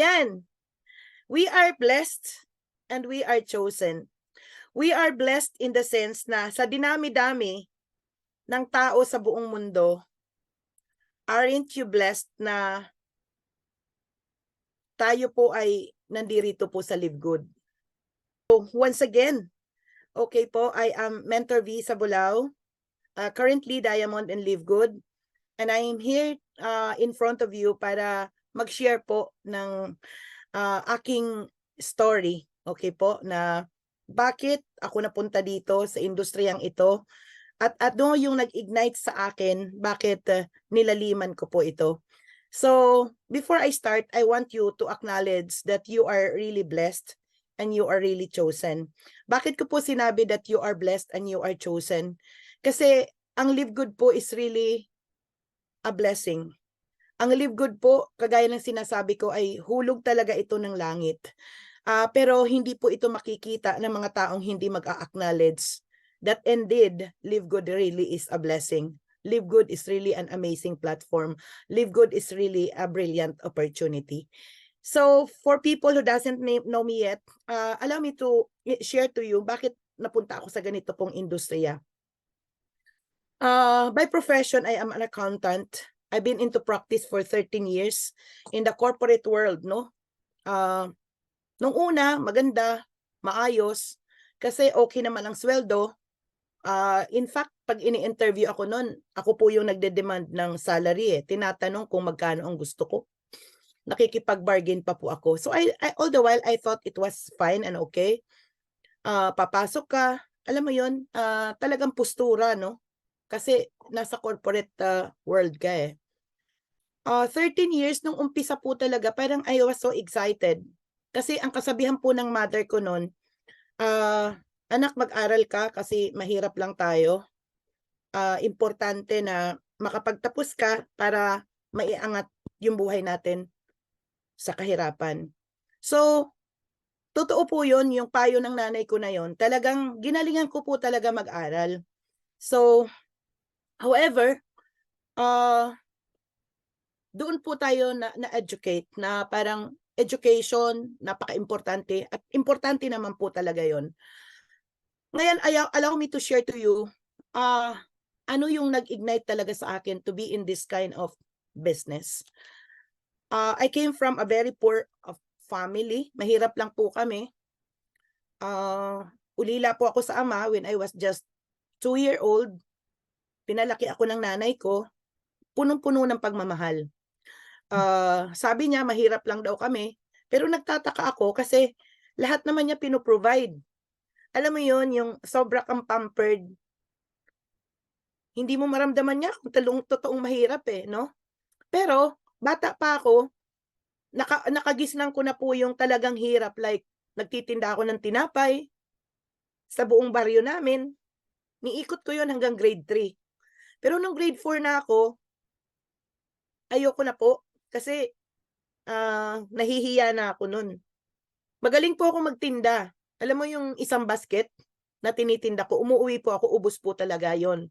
Ayan, we are blessed and we are chosen. We are blessed in the sense na sa dinami-dami ng tao sa buong mundo, aren't you blessed na tayo po ay nandirito po sa Live Good? So, once again, okay po, I am Mentor V Sabulao, currently Diamond and Live Good, and I am here in front of you para mag-share po ng aking story, okay po, na bakit ako napunta dito sa industriyang ito at ano yung nag-ignite sa akin, bakit nilaliman ko po ito. So, before I start, I want you to acknowledge that you are really blessed and you are really chosen. Bakit ko po sinabi that you are blessed and you are chosen? Kasi ang Live Good po is really a blessing. Ang Live Good po, kagaya ng sinasabi ko, ay hulog talaga ito ng langit. Pero hindi po ito makikita ng mga taong hindi mag-a-acknowledge that indeed, Live Good really is a blessing. Live Good is really an amazing platform. Live Good is really a brilliant opportunity. So, for people who doesn't know me yet, allow me to share to you bakit napunta ako sa ganito pong industriya. By profession, I am an accountant. I've been into practice for 13 years in the corporate world, no? Nung una, maganda, maayos, kasi okay naman ang sweldo. In fact, pag ini-interview ako noon, ako po yung nagde-demand ng salary eh. Tinatanong kung magkano ang gusto ko. Nakikipag-bargain pa po ako. So all the while, I thought it was fine and okay. Papasok ka, alam mo yun, talagang postura, no? Kasi nasa corporate world ka eh. 13 years nung umpisa po talaga, parang I was so excited. Kasi ang kasabihan po ng mother ko noon, anak, mag-aral ka kasi mahirap lang tayo. Importante na makapagtapos ka para maiangat yung buhay natin sa kahirapan. So, totoo po yun, yung payo ng nanay ko na yun. Talagang ginalingan ko po talaga mag-aral. So, however, doon po tayo na-educate na parang education, napaka-importante at importante naman po talaga yon. Ngayon, allow me to share to you ano yung nag-ignite talaga sa akin to be in this kind of business. I came from a very poor family. Mahirap lang po kami. Ulila po ako sa ama when I was just 2-year-old. Pinalaki ako ng nanay ko. Punong-puno ng pagmamahal. Sabi niya mahirap lang daw kami, pero nagtataka ako kasi lahat naman niya pinoprovide. Alam mo yon, yung sobra kang pampered, hindi mo maramdaman niya kung totoong mahirap eh, no? Pero bata pa ako, nakagisnan ko na po yung talagang hirap, like nagtitinda ako ng tinapay sa buong baryo namin. Niikot ko yon hanggang grade 3. Pero nung grade 4 na ako, ayoko na po kasi nahihiya na ako nun. Magaling po ako magtinda. Alam mo yung isang basket na tinitinda ko, umuwi po ako, ubos po talaga yon.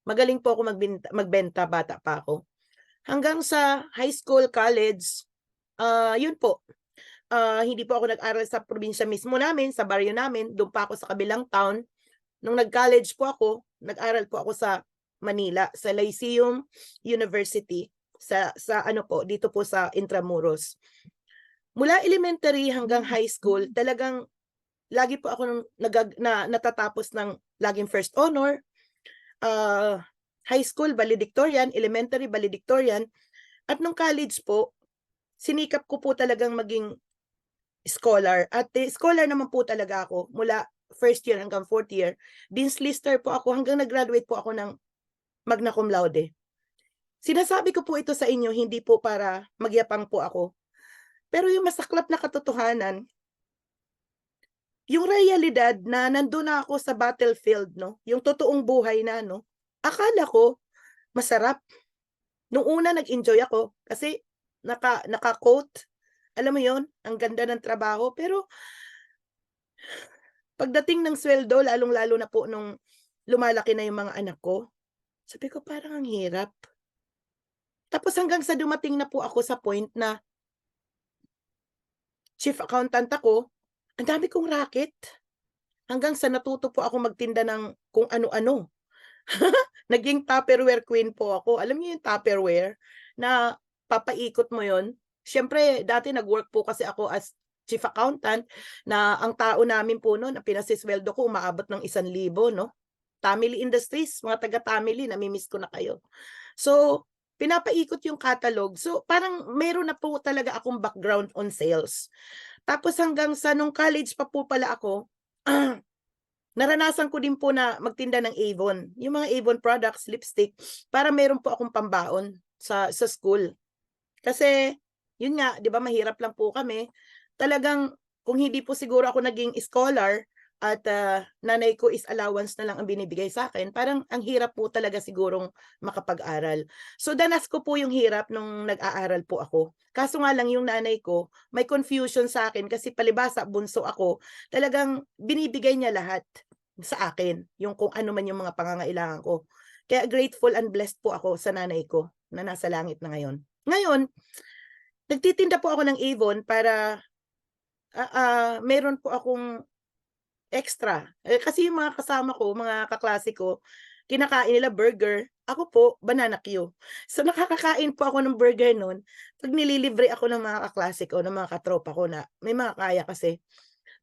Magaling po ako magbenta, bata pa ako. Hanggang sa high school, college, yun po. Hindi po ako nag-aral sa probinsya mismo namin, sa baryo namin. Doon pa ako sa kabilang town. Nung nag-college po ako, nag-aral po ako sa Manila, sa Lyceum University, sa ano po, dito po sa Intramuros. Mula elementary hanggang high school, talagang lagi po ako natatapos ng laging first honor. High school, valedictorian, elementary, valedictorian. At nung college po, sinikap ko po talagang maging scholar. At scholar naman po talaga ako mula first year hanggang fourth year. Dean's Lister po ako hanggang nag-graduate po ako ng magna cum laude. Sinasabi ko po ito sa inyo, hindi po para magyapang po ako. Pero yung masaklap na katotohanan, yung realidad na nandun na ako sa battlefield, no? Yung totoong buhay na, no? Akala ko masarap. Nung una nag-enjoy ako kasi naka-quote. Alam mo yon, ang ganda ng trabaho. Pero pagdating ng sweldo, lalong-lalo na po nung lumalaki na yung mga anak ko, sabi ko parang ang hirap. Tapos hanggang sa dumating na po ako sa point na chief accountant ako, ang dami kong racket. Hanggang sa natuto po ako magtinda ng kung ano-ano. Naging Tupperware queen po ako. Alam niyo yung Tupperware na papaikot mo yon. Siyempre dati nag-work po kasi ako as chief accountant na ang tao namin po no'n, ang pinasisweldo ko umaabot ng 1,000 'no. Family Industries, mga taga-Family, nami-miss ko na kayo. So, pinapaikot yung catalog. So, parang meron na po talaga akong background on sales. Tapos hanggang sa nung college pa po pala ako, naranasan ko din po na magtinda ng Avon. Yung mga Avon products, lipstick, para meron po akong pambaon sa school. Kasi, yun nga, di ba mahirap lang po kami. Talagang, kung hindi po siguro ako naging scholar, at nanay ko is allowance na lang ang binibigay sa akin, parang ang hirap po talaga sigurong makapag-aral. So danas ko po yung hirap nung nag-aaral po ako. Kaso nga lang yung nanay ko, may confusion sa akin kasi palibhasa bunso ako, talagang binibigay niya lahat sa akin, yung kung ano man yung mga pangangailangan ko. Kaya grateful and blessed po ako sa nanay ko na nasa langit na ngayon. Ngayon, nagtitinda po ako ng Avon para meron po akong extra. Kasi yung mga kasama ko, mga kaklase ko, kinakain nila burger, ako po banana Q. So nakakakain po ako ng burger nun, 'pag nililibre ako ng mga kaklase ko, ng mga katropa ko na may mga kaya kasi.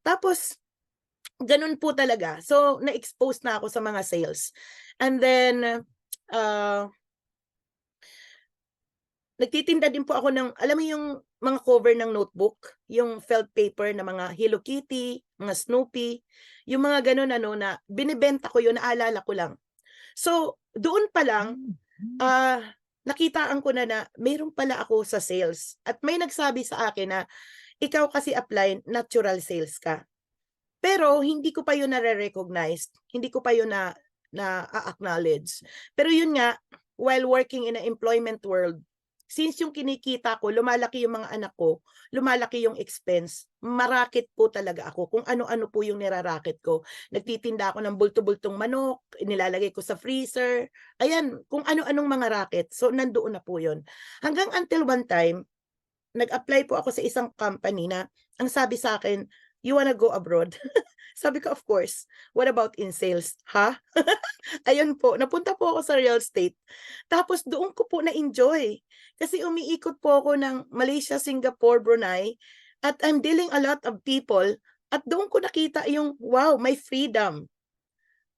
Tapos ganun po talaga. So na-expose na ako sa mga sales. And then, uh, nagtitinda din po ako ng, alam mo yung mga cover ng notebook, yung felt paper na mga Hello Kitty, mga Snoopy, yung mga gano'n ano na binebenta ko yun, naalala ko lang. So, doon pa lang, nakitaan ko na mayroon pala ako sa sales. At may nagsabi sa akin na, ikaw kasi apply, natural sales ka. Pero hindi ko pa yun nare-recognize, hindi ko pa yun na-acknowledge. Pero yun nga, while working in an employment world, since yung kinikita ko, lumalaki yung mga anak ko, lumalaki yung expense, marakit po talaga ako kung ano-ano po yung niraraket ko. Nagtitinda ako ng bulto-bultong manok, nilalagay ko sa freezer, ayan, kung ano-anong mga racket. So, nandoon na po yun. Hanggang until one time, nag-apply po ako sa isang company na ang sabi sa akin, you wanna go abroad? Sabi ko, of course. What about in sales? Ha? Ayun po, napunta po ako sa real estate. Tapos doon ko po na-enjoy. Kasi umiikot po ako ng Malaysia, Singapore, Brunei, at I'm dealing a lot of people. At doon ko nakita yung, wow, may freedom.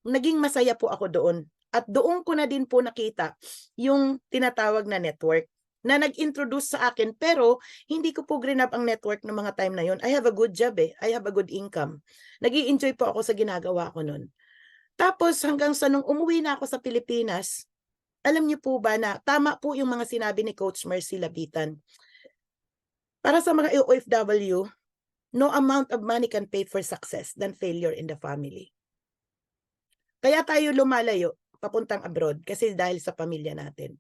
Naging masaya po ako doon. At doon ko na din po nakita yung tinatawag na network na nag-introduce sa akin, pero hindi ko po grinab ang network ng mga time na yun. I have a good job eh. I have a good income. Nag-i-enjoy po ako sa ginagawa ko nun. Tapos hanggang sa nung umuwi na ako sa Pilipinas, alam niyo po ba na tama po yung mga sinabi ni Coach Mercy Labitan. Para sa mga OFW, no amount of money can pay for success than failure in the family. Kaya tayo lumalayo papuntang abroad kasi dahil sa pamilya natin.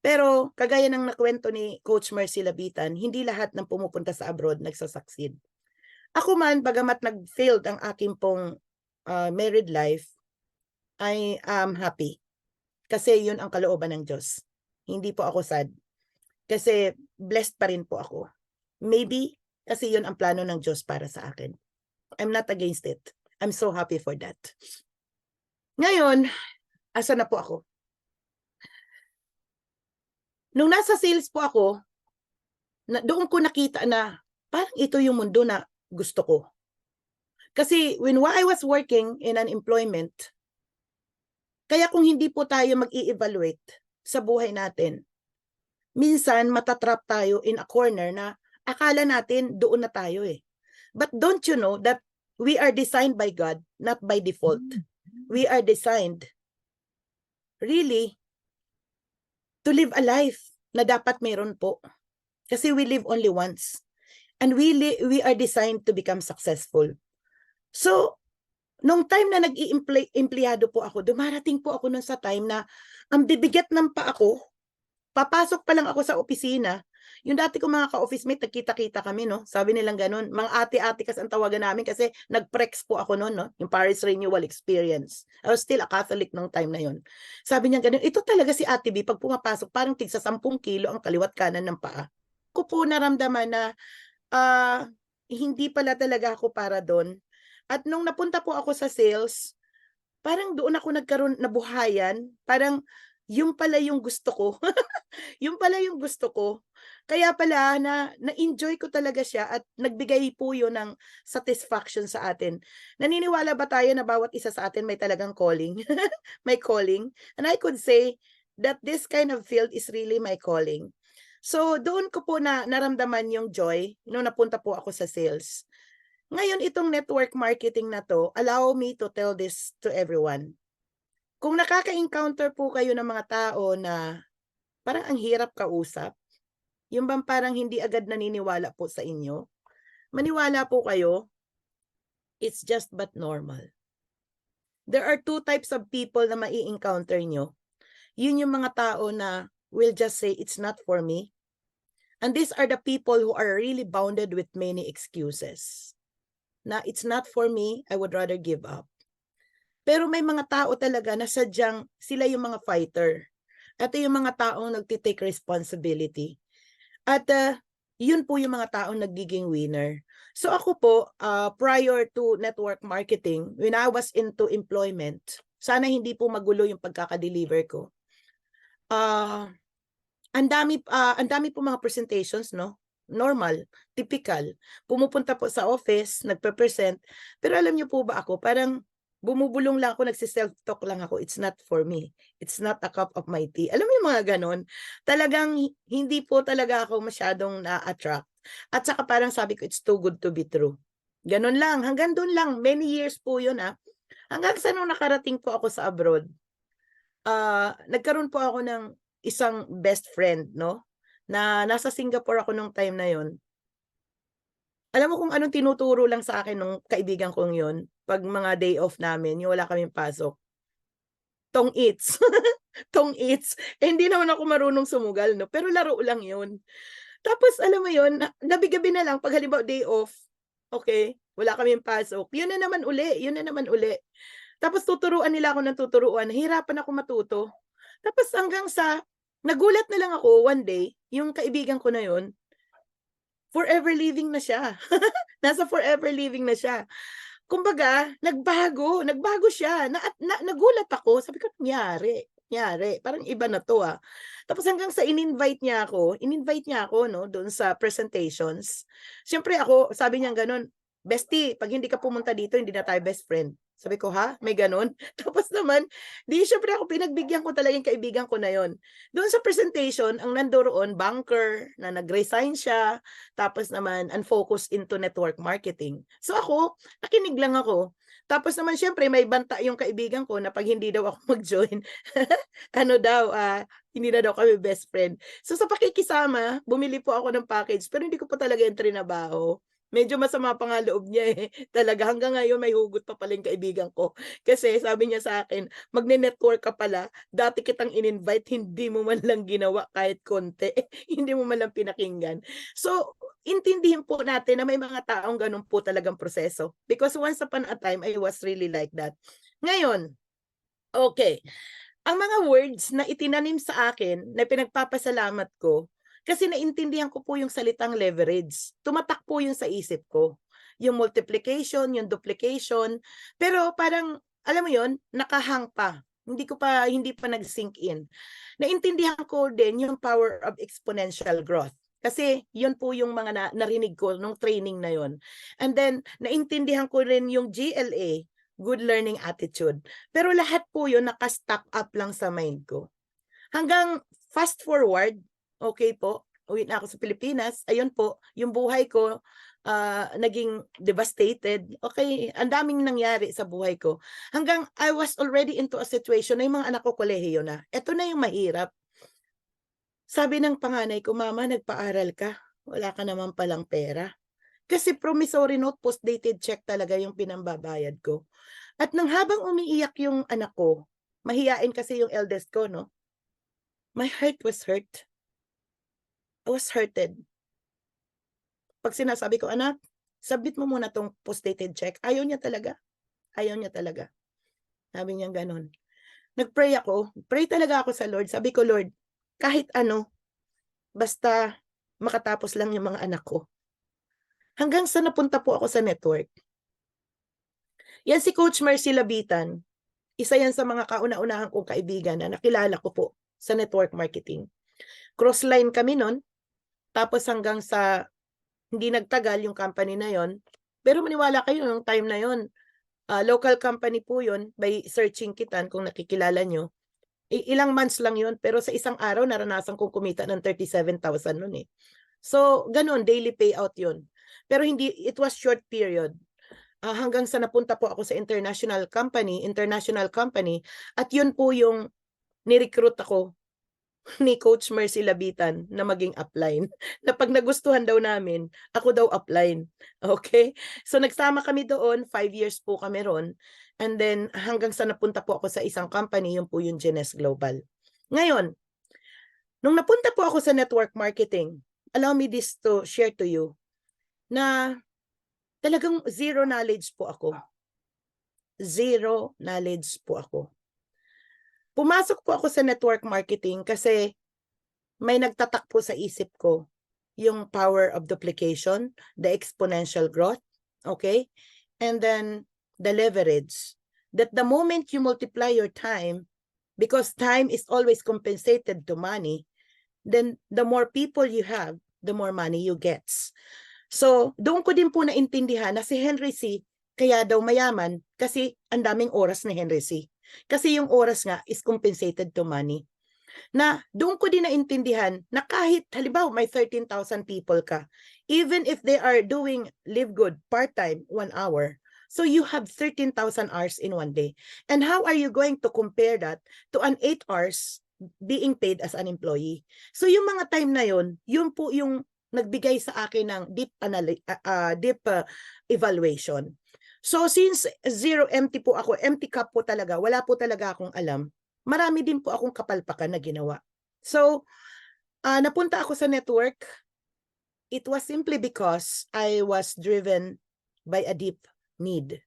Pero kagaya ng nakwento ni Coach Mercy Labitan, hindi lahat ng pumupunta sa abroad nagsasucceed. Ako man, bagamat nag-failed ang aking pong married life, I am happy. Kasi yun ang kalooban ng Diyos. Hindi po ako sad. Kasi blessed pa rin po ako. Maybe kasi yun ang plano ng Diyos para sa akin. I'm not against it. I'm so happy for that. Ngayon, asa na po ako? Nung nasa sales po ako, doon ko nakita na parang ito yung mundo na gusto ko. Kasi when I was working in an employment, kaya kung hindi po tayo mag-i-evaluate sa buhay natin, minsan matatrap tayo in a corner na akala natin doon na tayo eh. But don't you know that we are designed by God, not by default. We are designed really to live a life na dapat meron po. Kasi we live only once. And we are designed to become successful. So, nung time na nag-i-empleyado po ako, dumarating po ako nun sa time na ang bibigat ng pa ako, papasok pa lang ako sa opisina, yung dati ko mga ka-office mate, nagkita-kita kami, no? Sabi nilang ganun, mga ate-ate kasi ang tawagan namin kasi nag-prex po ako noon, no? Yung Paris Renewal Experience. I was still a Catholic nung time na yun. Sabi niya ganun, ito talaga si Ate B, pag pumapasok, parang tigsa 10 kilo ang kaliwat kanan ng paa. Ko po naramdaman na, hindi pala talaga ako para dun. At nung napunta po ako sa sales, parang doon ako nagkaroon nabuhayan, parang yun pala yung gusto ko. Yun pala yung gusto ko. Kaya pala na-enjoy ko talaga siya at nagbigay po yun ng satisfaction sa atin. Naniniwala ba tayo na bawat isa sa atin may talagang calling? May calling? And I could say that this kind of field is really my calling. So doon ko po na naramdaman yung joy nung napunta po ako sa sales. Ngayon itong network marketing na 'to, allow me to tell this to everyone. Kung nakaka-encounter po kayo ng mga tao na parang ang hirap kausap, yung bang parang hindi agad naniniwala po sa inyo, maniwala po kayo, it's just but normal. There are two types of people na mai-encounter nyo. Yun yung mga tao na will just say, it's not for me. And these are the people who are really bounded with many excuses. Na it's not for me, I would rather give up. Pero may mga tao talaga na sadyang sila yung mga fighter. At yung mga taong nagtitake responsibility. At yun po yung mga taong nagiging winner. So ako po, prior to network marketing, when I was into employment, sana hindi po magulo yung pagkaka-deliver ko. Ang dami po mga presentations, no? Normal, typical. Pumupunta po sa office, nagpe-present. Pero alam niyo po ba ako, parang bumubulong lang ako, nagsi-self-talk lang ako, it's not for me. It's not a cup of my tea. Alam mo yung mga ganon? Talagang hindi po talaga ako masyadong na-attract. At saka parang sabi ko, it's too good to be true. Ganon lang, hanggang doon lang. Many years po yun Hanggang sa nung nakarating po ako sa abroad, nagkaroon po ako ng isang best friend, no? Na nasa Singapore ako nung time na yon. Alam mo kung anong tinuturo lang sa akin nung kaibigan kong yon, pag mga day off namin, yung wala kaming pasok. Tong eats. Tong eats. Hindi naman ako marunong sumugal, no? Pero laro lang yun. Tapos alam mo yun, gabi-gabi na lang, pag halimbawa day off, okay, wala kaming pasok, yun na naman uli. Tapos tuturuan nila ako ng tuturuan, nahihirapan ako matuto. Tapos hanggang sa, nagulat na lang ako one day, yung kaibigan ko na yun, forever living na siya. Nasa forever living na siya. Kumbaga, nagbago siya. Nagulat ako, sabi ko, nangyari. Parang iba na to Tapos hanggang sa in-invite niya ako, no, doon sa presentations. Siyempre ako, sabi niya gano'n, bestie, pag hindi ka pumunta dito, hindi na tayo best friend. Sabi ko, ha? May ganon? Tapos naman, syempre ako, pinagbigyan ko talaga yung kaibigan ko na yon. Doon sa presentation, ang nandoon, banker, na nag-resign siya, tapos naman, unfocused into network marketing. So ako, nakinig lang ako. Tapos naman, syempre, may banta yung kaibigan ko na pag hindi daw ako mag-join, hindi na daw kami best friend. So sa pakikisama, bumili po ako ng package, pero hindi ko pa talaga yung trinabaho. Medyo masama pa nga loob niya Talaga hanggang ngayon may hugot pa pala yung kaibigan ko. Kasi sabi niya sa akin, magne-network ka pala, dati kitang in-invite, hindi mo man lang ginawa kahit konti. Hindi mo man lang pinakinggan. So, intindihin po natin na may mga taong ganun po talagang proseso. Because once upon a time, I was really like that. Ngayon, okay. Ang mga words na itinanim sa akin na pinagpapasalamat ko, kasi naintindihan ko po yung salitang leverage. Tumatak po yun sa isip ko. Yung multiplication, yung duplication. Pero parang, alam mo yun, nakahang pa. Hindi pa nag-sink in. Naintindihan ko din yung power of exponential growth. Kasi yun po yung mga narinig ko nung training na yun. And then, naintindihan ko rin yung GLA, good learning attitude. Pero lahat po yun naka-stack up lang sa mind ko. Hanggang fast forward, okay po, uwi na ako sa Pilipinas, ayun po, yung buhay ko naging devastated. Okay, ang daming nangyari sa buhay ko. Hanggang I was already into a situation na yung mga anak ko kolehiyo na. Ito na yung mahirap. Sabi ng panganay ko, Mama, nagpaaral ka. Wala ka naman palang pera. Kasi promissory note, post-dated check talaga yung pinambabayad ko. At nang habang umiiyak yung anak ko, mahiyain kasi yung eldest ko, no? My heart was hurt. I was hurted. Pag sinasabi ko, anak, submit mo muna tong post-dated check. Ayaw niya talaga. Sabi niya ganun. Nag-pray ako. Pray talaga ako sa Lord. Sabi ko, Lord, kahit ano, basta makatapos lang yung mga anak ko. Hanggang sa napunta po ako sa network. Yan si Coach Mercy Labitan, isa yan sa mga kauna-unahang kong kaibigan na nakilala ko po sa network marketing. Crossline kami nun, tapos hanggang sa hindi nagtagal yung company na yon. Pero maniwala kayo nung time na yon, local company po yon, by searching kitan kung nakikilala nyo. Ilang months lang yon, pero sa isang araw naranasan kong kumita ng 37,000 nun eh. So, ganun, daily payout yon. Pero hindi, it was short period. Hanggang sa napunta po ako sa international company, at yun po yung ni-recruit ako ni Coach Mercy Labitan na maging upline. Na pag nagustuhan daw namin, ako daw upline. Okay? So nagsama kami doon, 5 years po kami ron. And then hanggang sa napunta po ako sa isang company, yun po yung Genes Global. Ngayon, nung napunta po ako sa network marketing, allow me this to share to you, na talagang zero knowledge po ako. Zero knowledge po ako. Pumasok po ako sa network marketing kasi may nagtatak po sa isip ko yung power of duplication, the exponential growth, okay? And then the leverage. That the moment you multiply your time, because time is always compensated to money, then the more people you have, the more money you get. So, doon ko din po naintindihan na si Henry C. kaya daw mayaman kasi ang daming oras ni Henry C. Kasi yung oras nga is compensated to money. Na doon ko din naintindihan na kahit halimbawa may 13,000 people ka, even if they are doing live good part-time 1 hour, so you have 13,000 hours in 1 day. And how are you going to compare that to an 8 hours being paid as an employee? So yung mga time na yun po yung nagbigay sa akin ng deep evaluation. So since zero empty po ako, empty cup po talaga, wala po talaga akong alam, marami din po akong kapalpakan na ginawa. So, napunta ako sa network. It was simply because I was driven by a deep need.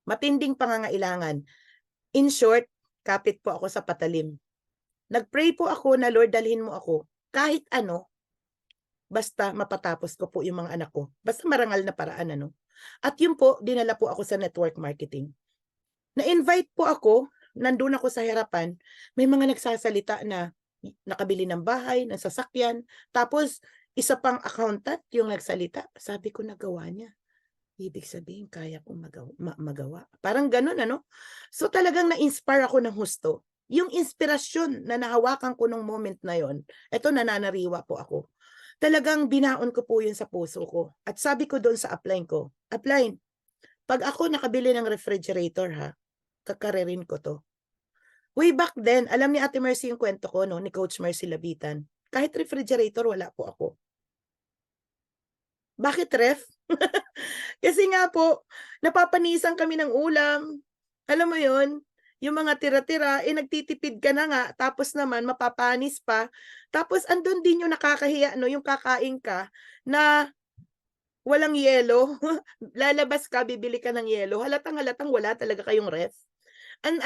Matinding pangangailangan. In short, kapit po ako sa patalim. Nagpray po ako na, Lord, dalhin mo ako. Kahit ano, basta mapatapos ko po yung mga anak ko. Basta marangal na paraan, ano. At yun po, dinala po ako sa network marketing. Na-invite po ako, nandun ako sa harapan, may mga nagsasalita na nakabili ng bahay, ng sasakyan, tapos isa pang accountant yung nagsalita. Sabi ko, nagawa niya. Ibig sabihin, kaya kong magawa. Parang ganun, ano? So talagang na-inspire ako ng husto. Yung inspirasyon na nahawakan ko nung moment na yon, eto nananariwa po ako. Talagang binaon ko po yun sa puso ko. At sabi ko doon sa upline ko, upline, pag ako nakabili ng refrigerator ha, kakaririn ko to. Way back then, alam ni Ate Mercy yung kwento ko, no, ni Coach Mercy Labitan. Kahit refrigerator, wala po ako. Bakit ref? Kasi nga po, napapanisan kami ng ulam. Alam mo yon, yung mga tira-tira, nagtitipid ka na nga, tapos naman mapapanis pa. Tapos andun din yung nakakahiya, no, yung kakain ka na walang yelo. Lalabas ka, bibili ka ng yelo. Halatang-halatang wala talaga kayong ref. And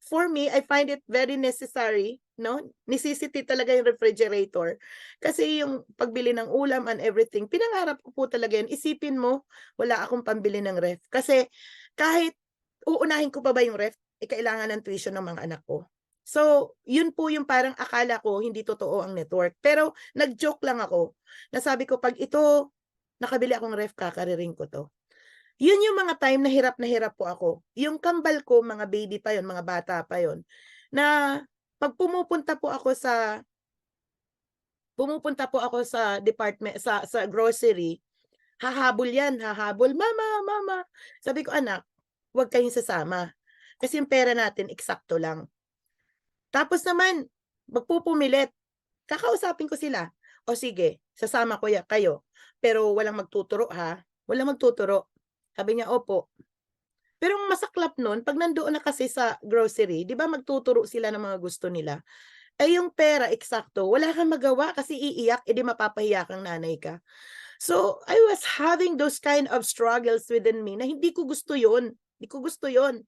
for me, I find it very necessary, no? Necessity talaga yung refrigerator. Kasi yung pagbili ng ulam and everything, pinangarap ko po talaga yun. Isipin mo, wala akong pambili ng ref. Kasi kahit uunahin ko pa ba yung ref, kailangan ng tuition ng mga anak ko. So, yun po yung parang akala ko, hindi totoo ang network. Pero, nag-joke lang ako. Nasabi ko, pag ito, nakabili akong ref, kakariring ko to. Yun yung mga time na hirap po ako. Yung kambal ko, mga baby pa yon, mga bata pa yon, na pag pumupunta po ako sa department, sa grocery, hahabol yan, mama. Sabi ko, anak, huwag kayong sasama. Kasi yung pera natin, eksakto lang. Tapos naman, magpupumilit. Kakausapin ko sila. O sige, sasama ko kayo. Pero walang magtuturo ha. Walang magtuturo. Sabi niya, opo. Pero ang masaklap nun, pag nandoon na kasi sa grocery, di ba magtuturo sila ng mga gusto nila? Eh yung pera, eksakto, wala kang magawa kasi iiyak, edi mapapahiya kang nanay ka. So, I was having those kind of struggles within me na hindi ko gusto yun. Hindi ko gusto yun.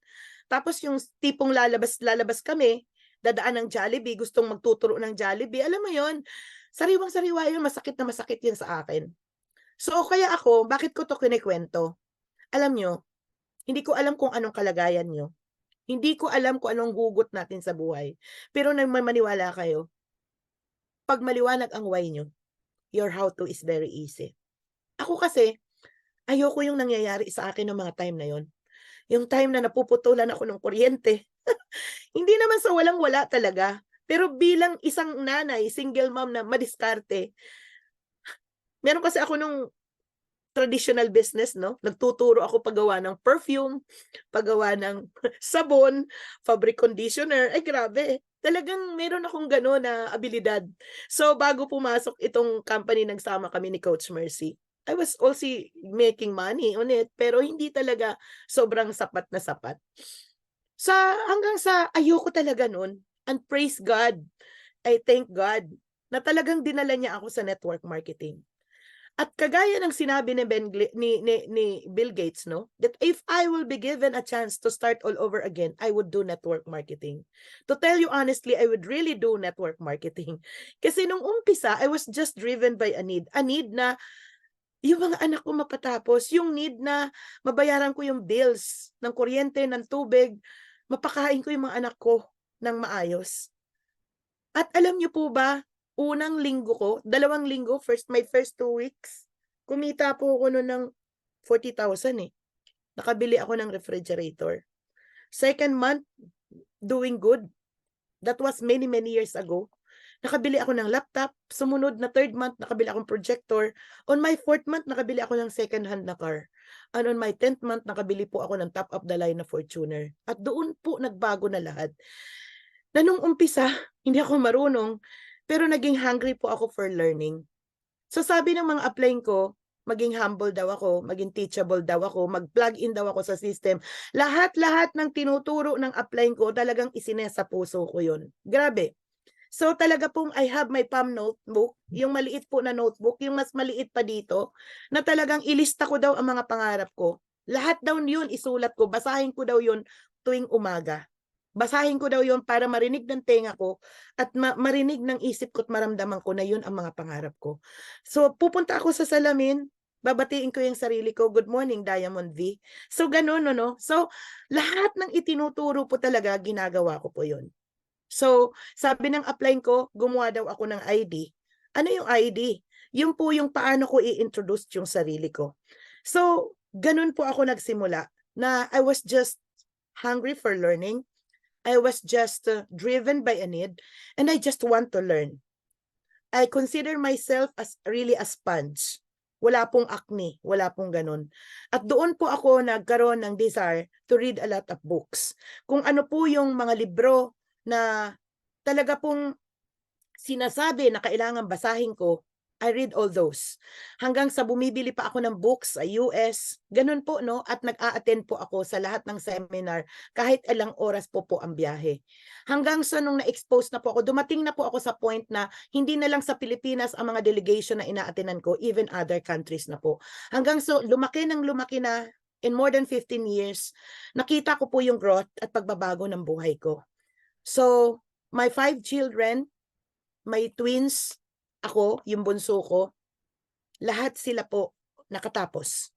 Tapos yung tipong lalabas kami, dadaan ng Jollibee, gustong magtuturo ng Jollibee, alam mo yun, sariwang-sariwa yun, masakit na masakit yun sa akin. So, kaya ako, bakit ko 'to kinukuwento? Alam niyo, hindi ko alam kung anong kalagayan niyo. Hindi ko alam kung anong hugot natin sa buhay. Pero maniwala kayo, 'pag maliwanag ang why niyo, your how to is very easy. Ako kasi, ayoko yung nangyayari sa akin nung mga time na yun. Yung time na napuputulan ako ng kuryente. Hindi naman sa walang-wala talaga, pero bilang isang nanay, single mom na madiskarte, meron kasi ako nung traditional business 'no, nagtuturo ako paggawa ng perfume, paggawa ng sabon, fabric conditioner, ay grabe, talagang meron akong gano'n na abilidad. So, bago pumasok itong company nagsama kami ni Coach Mercy, I was also making money on it, pero hindi talaga sobrang sapat na sapat. Hanggang sa ayoko talaga nun, and praise God, I thank God na talagang dinala niya ako sa network marketing. At kagaya ng sinabi ni Ben Gli ni Bill Gates 'no, that if I will be given a chance to start all over again, I would do network marketing. To tell you honestly, I would really do network marketing. Kasi nung umpisa, I was just driven by a need na yung mga anak ko mapatapos, yung need na mabayaran ko yung bills ng kuryente, ng tubig, mapakain ko yung mga anak ko ng maayos. At alam niyo po ba, unang linggo ko, 2 linggo, my first 2 weeks, kumita po ako nun ng 40,000 eh. Nakabili ako ng refrigerator. Second month, doing good. That was many, many years ago. Nakabili ako ng laptop. Sumunod na third month, nakabili akong projector. On my fourth month, nakabili ako ng second hand na car. And on my 10th month, nakabili po ako ng top of the line na Fortuner. At doon po nagbago na lahat. Na nung umpisa, hindi ako marunong, pero naging hungry po ako for learning. So sabi ng mga upline ko, maging humble daw ako, maging teachable daw ako, mag-plug in daw ako sa system. Lahat-lahat ng tinuturo ng upline ko, talagang isinesa puso ko yun. Grabe. So talaga pong I have my palm notebook, yung maliit po na notebook, yung mas maliit pa dito, na talagang ilista ko daw ang mga pangarap ko. Lahat daw yun isulat ko, basahin ko daw yun tuwing umaga. Basahin ko daw yun para marinig ng tenga ko at marinig ng isip ko at maramdaman ko na yun ang mga pangarap ko. So pupunta ako sa salamin, babatiin ko yung sarili ko, "Good morning, Diamond V." So gano'n no. So lahat ng itinuturo po talaga ginagawa ko po yun. So, sabi ng upline ko, gumawa daw ako ng ID. Ano yung ID? Yun po yung paano ko i-introduce yung sarili ko. So, ganun po ako nagsimula na I was just hungry for learning. I was just driven by a need and I just want to learn. I consider myself as really a sponge. Wala pong acne, wala pong ganun. At doon po ako nagkaroon ng desire to read a lot of books. Kung ano po yung mga libro na talaga pong sinasabi na kailangan basahin ko, I read all those. Hanggang sa bumibili pa ako ng books sa US, ganun po, no? At nag-a-attend po ako sa lahat ng seminar, kahit ilang oras po ang biyahe. Hanggang sa nung na-expose na po ako, dumating na po ako sa point na hindi na lang sa Pilipinas ang mga delegation na ina-attendan ko, even other countries na po. Hanggang so, lumaki na in more than 15 years, nakita ko po yung growth at pagbabago ng buhay ko. So, my 5 children, may twins, ako, yung bunso ko, lahat sila po nakatapos.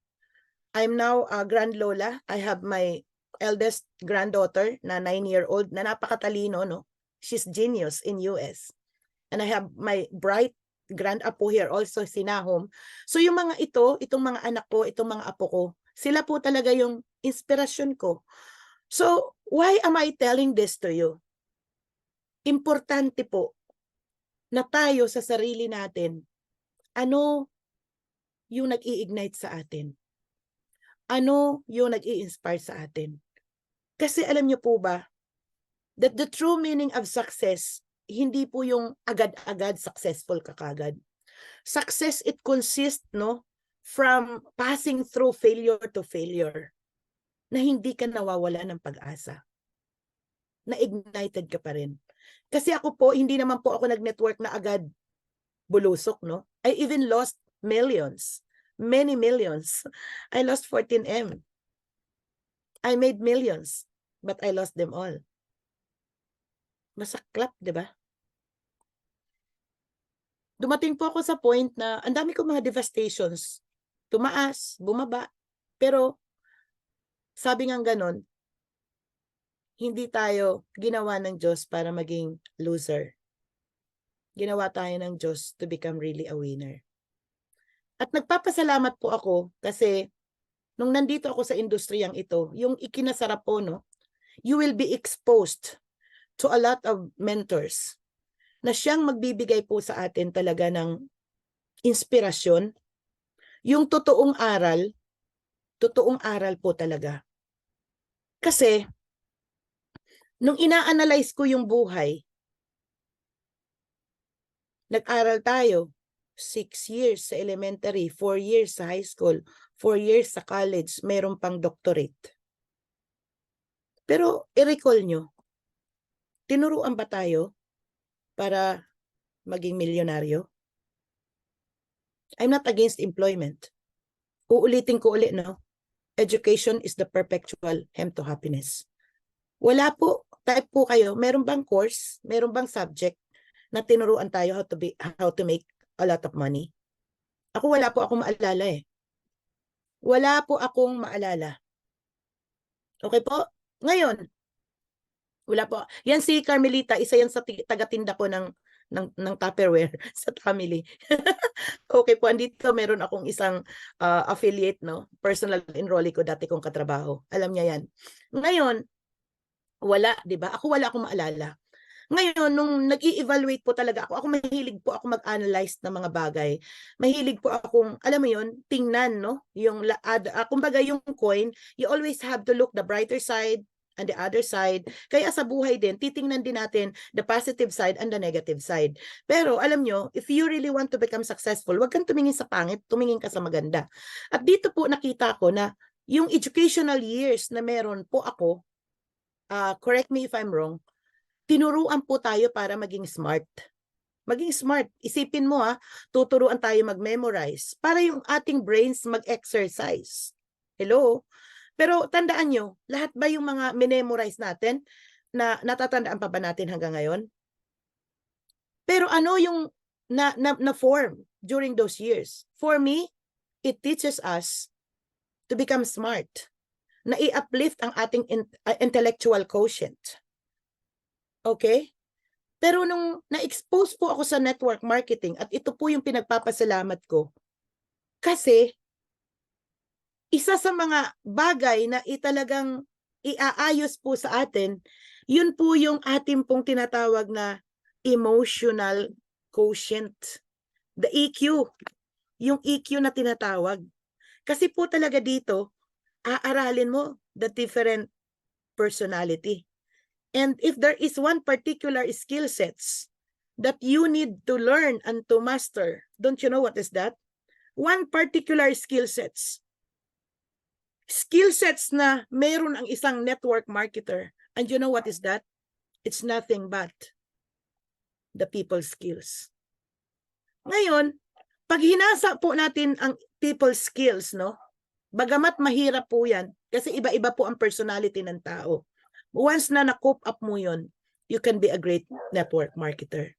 I'm now a grand lola. I have my eldest granddaughter na 9-year-old na napakatalino, no? She's genius in US. And I have my bright grand-apo here also, si Nahom. So yung mga itong mga anak ko, itong mga apo ko, sila po talaga yung inspirasyon ko. So, why am I telling this to you? Importante po na tayo sa sarili natin, ano yung nag-i-ignite sa atin? Ano yung nag-i-inspire sa atin? Kasi alam niyo po ba, that the true meaning of success, hindi po yung agad-agad successful ka kagad. Success, it consists, no, from passing through failure to failure, na hindi ka nawawala ng pag-asa, na ignited ka pa rin. Kasi ako po, hindi naman po ako nag-network na agad bulusok, no? I even lost millions. Many millions. I lost 14M. I made millions, but I lost them all. Masaklap, di ba? Dumating po ako sa point na ang dami ko mga devastations tumaas, bumaba. Pero sabi nga ganon, hindi tayo ginawa ng Diyos para maging loser. Ginawa tayo ng Diyos to become really a winner. At nagpapasalamat po ako kasi nung nandito ako sa industriyang ito, yung ikinasarap po, no, you will be exposed to a lot of mentors na siyang magbibigay po sa atin talaga ng inspirasyon, yung totoong aral po talaga. Kasi, nung ina-analyze ko yung buhay, nag-aral tayo, 6 years sa elementary, 4 years sa high school, 4 years sa college, mayroon pang doctorate. Pero, i-recall nyo, tinuruan ba tayo para maging milyonaryo? I'm not against employment. Uulitin ko ulit, no? Education is the perpetual hem to happiness. Wala po. Type po kayo. Meron bang course? Meron bang subject na tinuruan tayo how to make a lot of money? Ako wala po akong maalala eh. Wala po akong maalala. Okay po? Ngayon, wala po. Yan si Carmelita, isa yan sa taga-tinda ko ng Tupperware sa family. Okay po, andito meron akong isang affiliate, no? Personal enrollee ko dati kong katrabaho. Alam niya yan. Ngayon, wala, di ba? Ako wala akong maalala. Ngayon, nung nag-i-evaluate po talaga ako mahilig po ako mag-analyze ng mga bagay. Mahilig po akong, alam mo yun, tingnan, no? Yung, kumbaga yung coin, you always have to look the brighter side and the other side. Kaya sa buhay din, titingnan din natin the positive side and the negative side. Pero alam nyo, if you really want to become successful, wag kang tumingin sa pangit, tumingin ka sa maganda. At dito po nakita ko na yung educational years na meron po ako, correct me if I'm wrong, tinuruan po tayo para maging smart. Maging smart. Isipin mo tuturuan tayo mag-memorize para yung ating brains mag-exercise. Hello? Pero tandaan nyo, lahat ba yung mga memorize natin na natatandaan pa ba natin hanggang ngayon? Pero ano yung na-form during those years? For me, it teaches us to become smart. Na i-uplift ang ating intellectual quotient. Okay? Pero nung na-expose po ako sa network marketing at ito po yung pinagpapasalamat ko kasi isa sa mga bagay na talagang iaayos po sa atin, yun po yung ating pong tinatawag na emotional quotient. The EQ. Yung EQ na tinatawag. Kasi po talaga dito, aaralin mo the different personality. And if there is one particular skill sets that you need to learn and to master, don't you know what is that? One particular skill sets. Skill sets na mayroon ang isang network marketer. And you know what is that? It's nothing but the people skills. Ngayon, pag hinasa po natin ang people skills, no? Bagamat mahirap po yan, kasi iba-iba po ang personality ng tao. Once na na-cope up mo yun, you can be a great network marketer.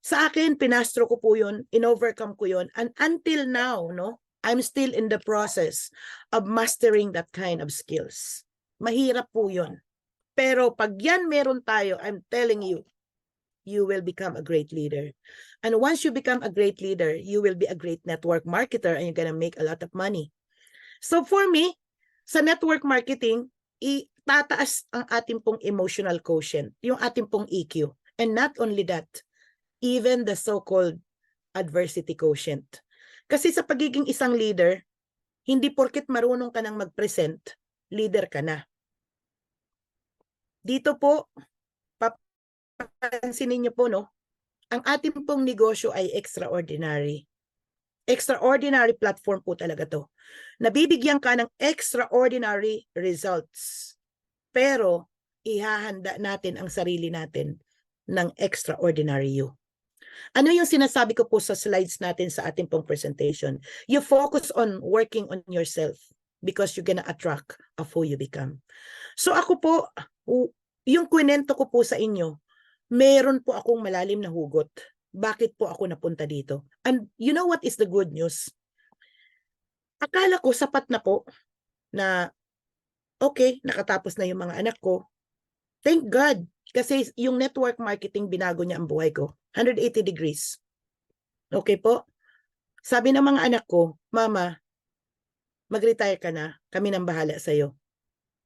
Sa akin, pinastro ko po yun, in-overcome ko yun, and until now, no, I'm still in the process of mastering that kind of skills. Mahirap po yun. Pero pag yan meron tayo, I'm telling you, you will become a great leader. And once you become a great leader, you will be a great network marketer and you're gonna make a lot of money. So for me, sa network marketing, itataas ang ating pong emotional quotient, yung ating pong EQ. And not only that, even the so-called adversity quotient. Kasi sa pagiging isang leader, hindi porket marunong ka nang mag-present, leader ka na. Dito po, papansinin niyo po, no? Ang ating pong negosyo ay extraordinary. Extraordinary platform po talaga to. Nabibigyan ka ng extraordinary results. Pero, ihahanda natin ang sarili natin ng extraordinary you. Ano yung sinasabi ko po sa slides natin sa ating pong presentation? You focus on working on yourself because you're gonna attract of who you become. So ako po, yung kwento ko po sa inyo, meron po akong malalim na hugot. Bakit po ako napunta dito? And you know what is the good news? Akala ko sapat na po na okay, nakatapos na yung mga anak ko. Thank God. Kasi yung network marketing, binago niya ang buhay ko. 180 degrees. Okay po? Sabi ng mga anak ko, Mama, mag-retire ka na. Kami nang bahala sa'yo.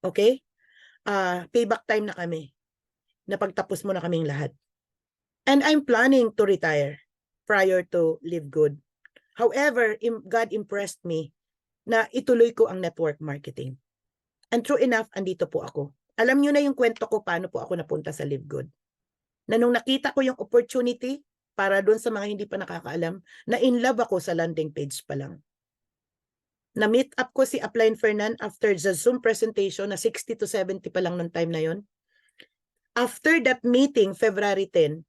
Okay? Payback time na kami. Napagtapos mo na kaming lahat. And I'm planning to retire prior to Live Good. However, God impressed me na ituloy ko ang network marketing. And true enough, andito po ako. Alam niyo na yung kwento ko paano po ako napunta sa Live Good. Na nung nakita ko yung opportunity, para doon sa mga hindi pa nakakaalam, na in love ako sa landing page pa lang. Na-meet up ko si Upline Fernan after the Zoom presentation na 60 to 70 pa lang nung time na yon. After that meeting, February 10,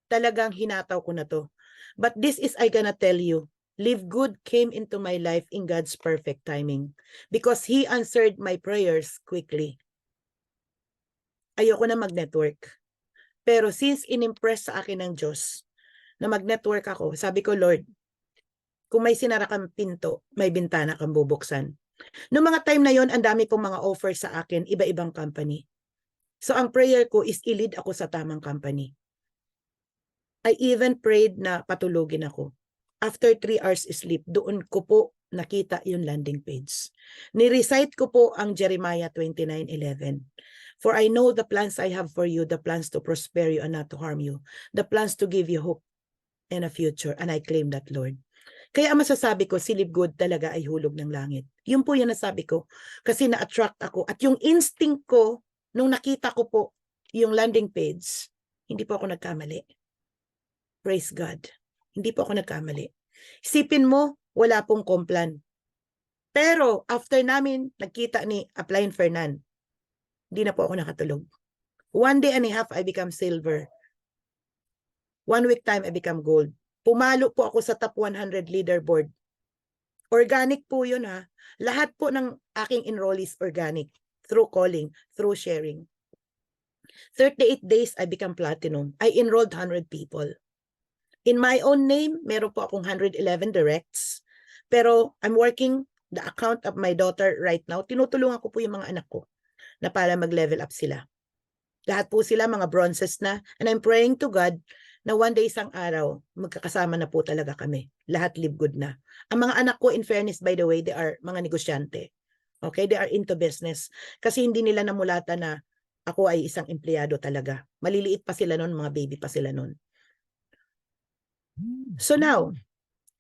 talagang hinataw ko na to. But this is I gonna tell you, Live Good came into my life in God's perfect timing because He answered my prayers quickly. Ayoko na mag-network. Pero since inimpress sa akin ng Diyos na mag-network ako, sabi ko, Lord, kung may sinara kang pinto, may bintana kang bubuksan. Noong mga time na yon, ang dami pong mga offers sa akin, iba-ibang company. So ang prayer ko is i-lead ako sa tamang company. I even prayed na patulugin ako. After 3 hours sleep, doon ko po nakita yung landing page. Ni-recite ko po ang Jeremiah 29:11. For I know the plans I have for you, the plans to prosper you and not to harm you, the plans to give you hope and a future, and I claim that, Lord. Kaya masasabi ko, si Live Good talaga ay hulog ng langit. Yun po yung nasabi ko, kasi na-attract ako. At yung instinct ko, nung nakita ko po yung landing page, hindi po ako nagkamali. Praise God. Hindi po ako nagkamali. Isipin mo, wala pong komplan. Pero after namin nagkita ni Upline Fernan, hindi na po ako nakatulog. 1 day and a half, I become silver. 1 week time, I become gold. Pumalo po ako sa top 100 leaderboard. Organic po yun ha. Lahat po ng aking enrollees organic. Through calling, through sharing. 38 days, I become platinum. I enrolled 100 people. In my own name, meron po akong 111 directs. Pero I'm working the account of my daughter right now. Tinutulungan ko po yung mga anak ko na para mag-level up sila. Lahat po sila mga bronzes na. And I'm praying to God na one day isang araw, magkakasama na po talaga kami. Lahat Live Good na. Ang mga anak ko, in fairness, by the way, they are mga negosyante. Okay? They are into business. Kasi hindi nila namulatan na ako ay isang empleyado talaga. Maliliit pa sila nun, mga baby pa sila nun. So now,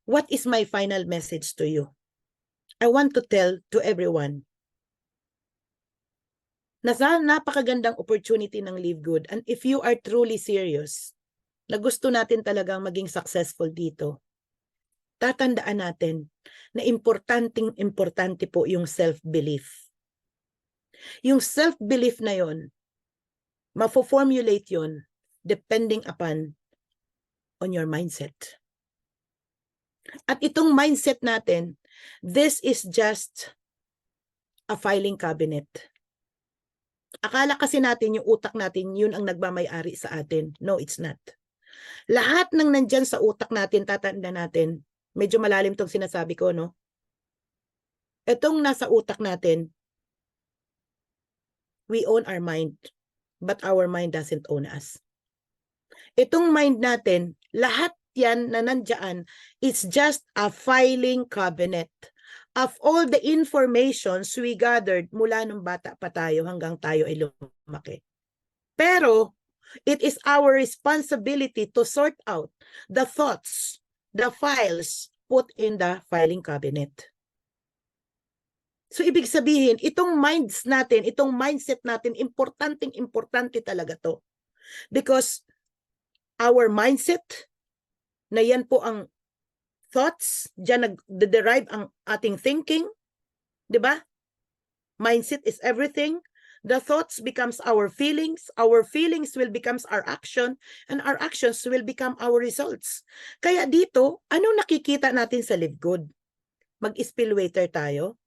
what is my final message to you? I want to tell to everyone na napakagandang opportunity ng Live Good, and if you are truly serious na gusto natin talagang maging successful dito, tatandaan natin na importante po yung self-belief. Yung self-belief na yon, mafo-formulate yon depending upon on your mindset. At itong mindset natin, this is just a filing cabinet. Akala kasi natin yung utak natin, yun ang nagmamay-ari sa atin. No, it's not. Lahat ng nandyan sa utak natin, tatanda natin, medyo malalim tong sinasabi ko, no? Itong nasa utak natin, we own our mind, but our mind doesn't own us. Itong mind natin, lahat yan na nandyan, it's just a filing cabinet of all the informations we gathered mula nung bata pa tayo hanggang tayo ay lumaki. Pero, it is our responsibility to sort out the thoughts, the files put in the filing cabinet. So, ibig sabihin, itong minds natin, itong mindset natin, importante talaga to. Because our mindset, na yan po ang thoughts, dyan nag-derive ang ating thinking, di ba? Mindset is everything. The thoughts becomes our feelings will becomes our action, and our actions will become our results. Kaya dito, ano nakikita natin sa Live Good? Mag-spill waiter tayo?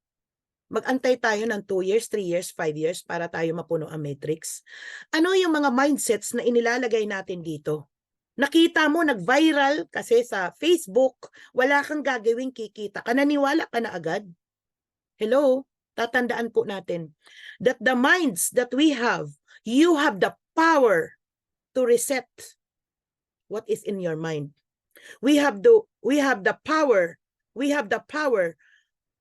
Mag-antay tayo ng 2 years, 3 years, 5 years para tayo mapuno ang matrix? Ano yung mga mindsets na inilalagay natin dito? Nakita mo, nag-viral kasi sa Facebook, wala kang gagawing kikita ka, naniwala ka na agad. Hello? Tatandaan po natin that the minds that we have, you have the power to reset what is in your mind. We have the power,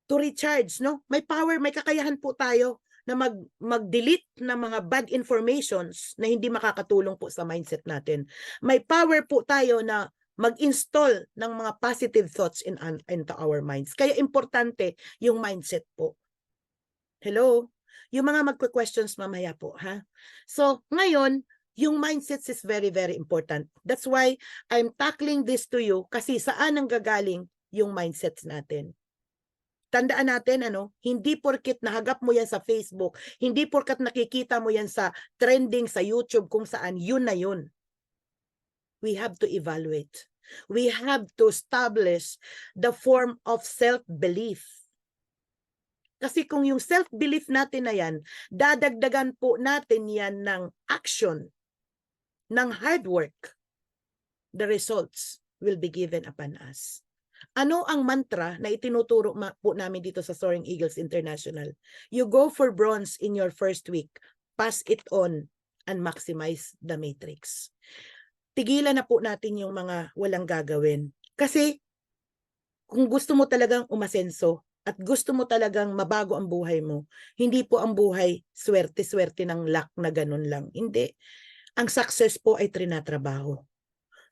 to recharge, no? May power, may kakayahan po tayo na mag-delete ng mga bad informations na hindi makakatulong po sa mindset natin. May power po tayo na mag-install ng mga positive thoughts into our minds. Kaya importante yung mindset po. Hello? Yung mga magque-questions mamaya po, ha? So, ngayon, yung mindsets is very, very important. That's why I'm tackling this to you kasi saan ang gagaling yung mindsets natin. Tandaan natin, hindi porket nahagap mo yan sa Facebook, hindi porket nakikita mo yan sa trending sa YouTube kung saan, yun na yun. We have to evaluate. We have to establish the form of self-belief. Kasi kung yung self-belief natin na yan, dadagdagan po natin yan ng action, ng hard work, the results will be given upon us. Ano ang mantra na itinuturo po namin dito sa Soaring Eagles International? You go for bronze in your first week, pass it on, and maximize the matrix. Tigilan na po natin yung mga walang gagawin. Kasi kung gusto mo talagang umasenso at gusto mo talagang mabago ang buhay mo, hindi po ang buhay swerte-swerte ng luck na ganun lang. Hindi. Ang success po ay trinatrabaho.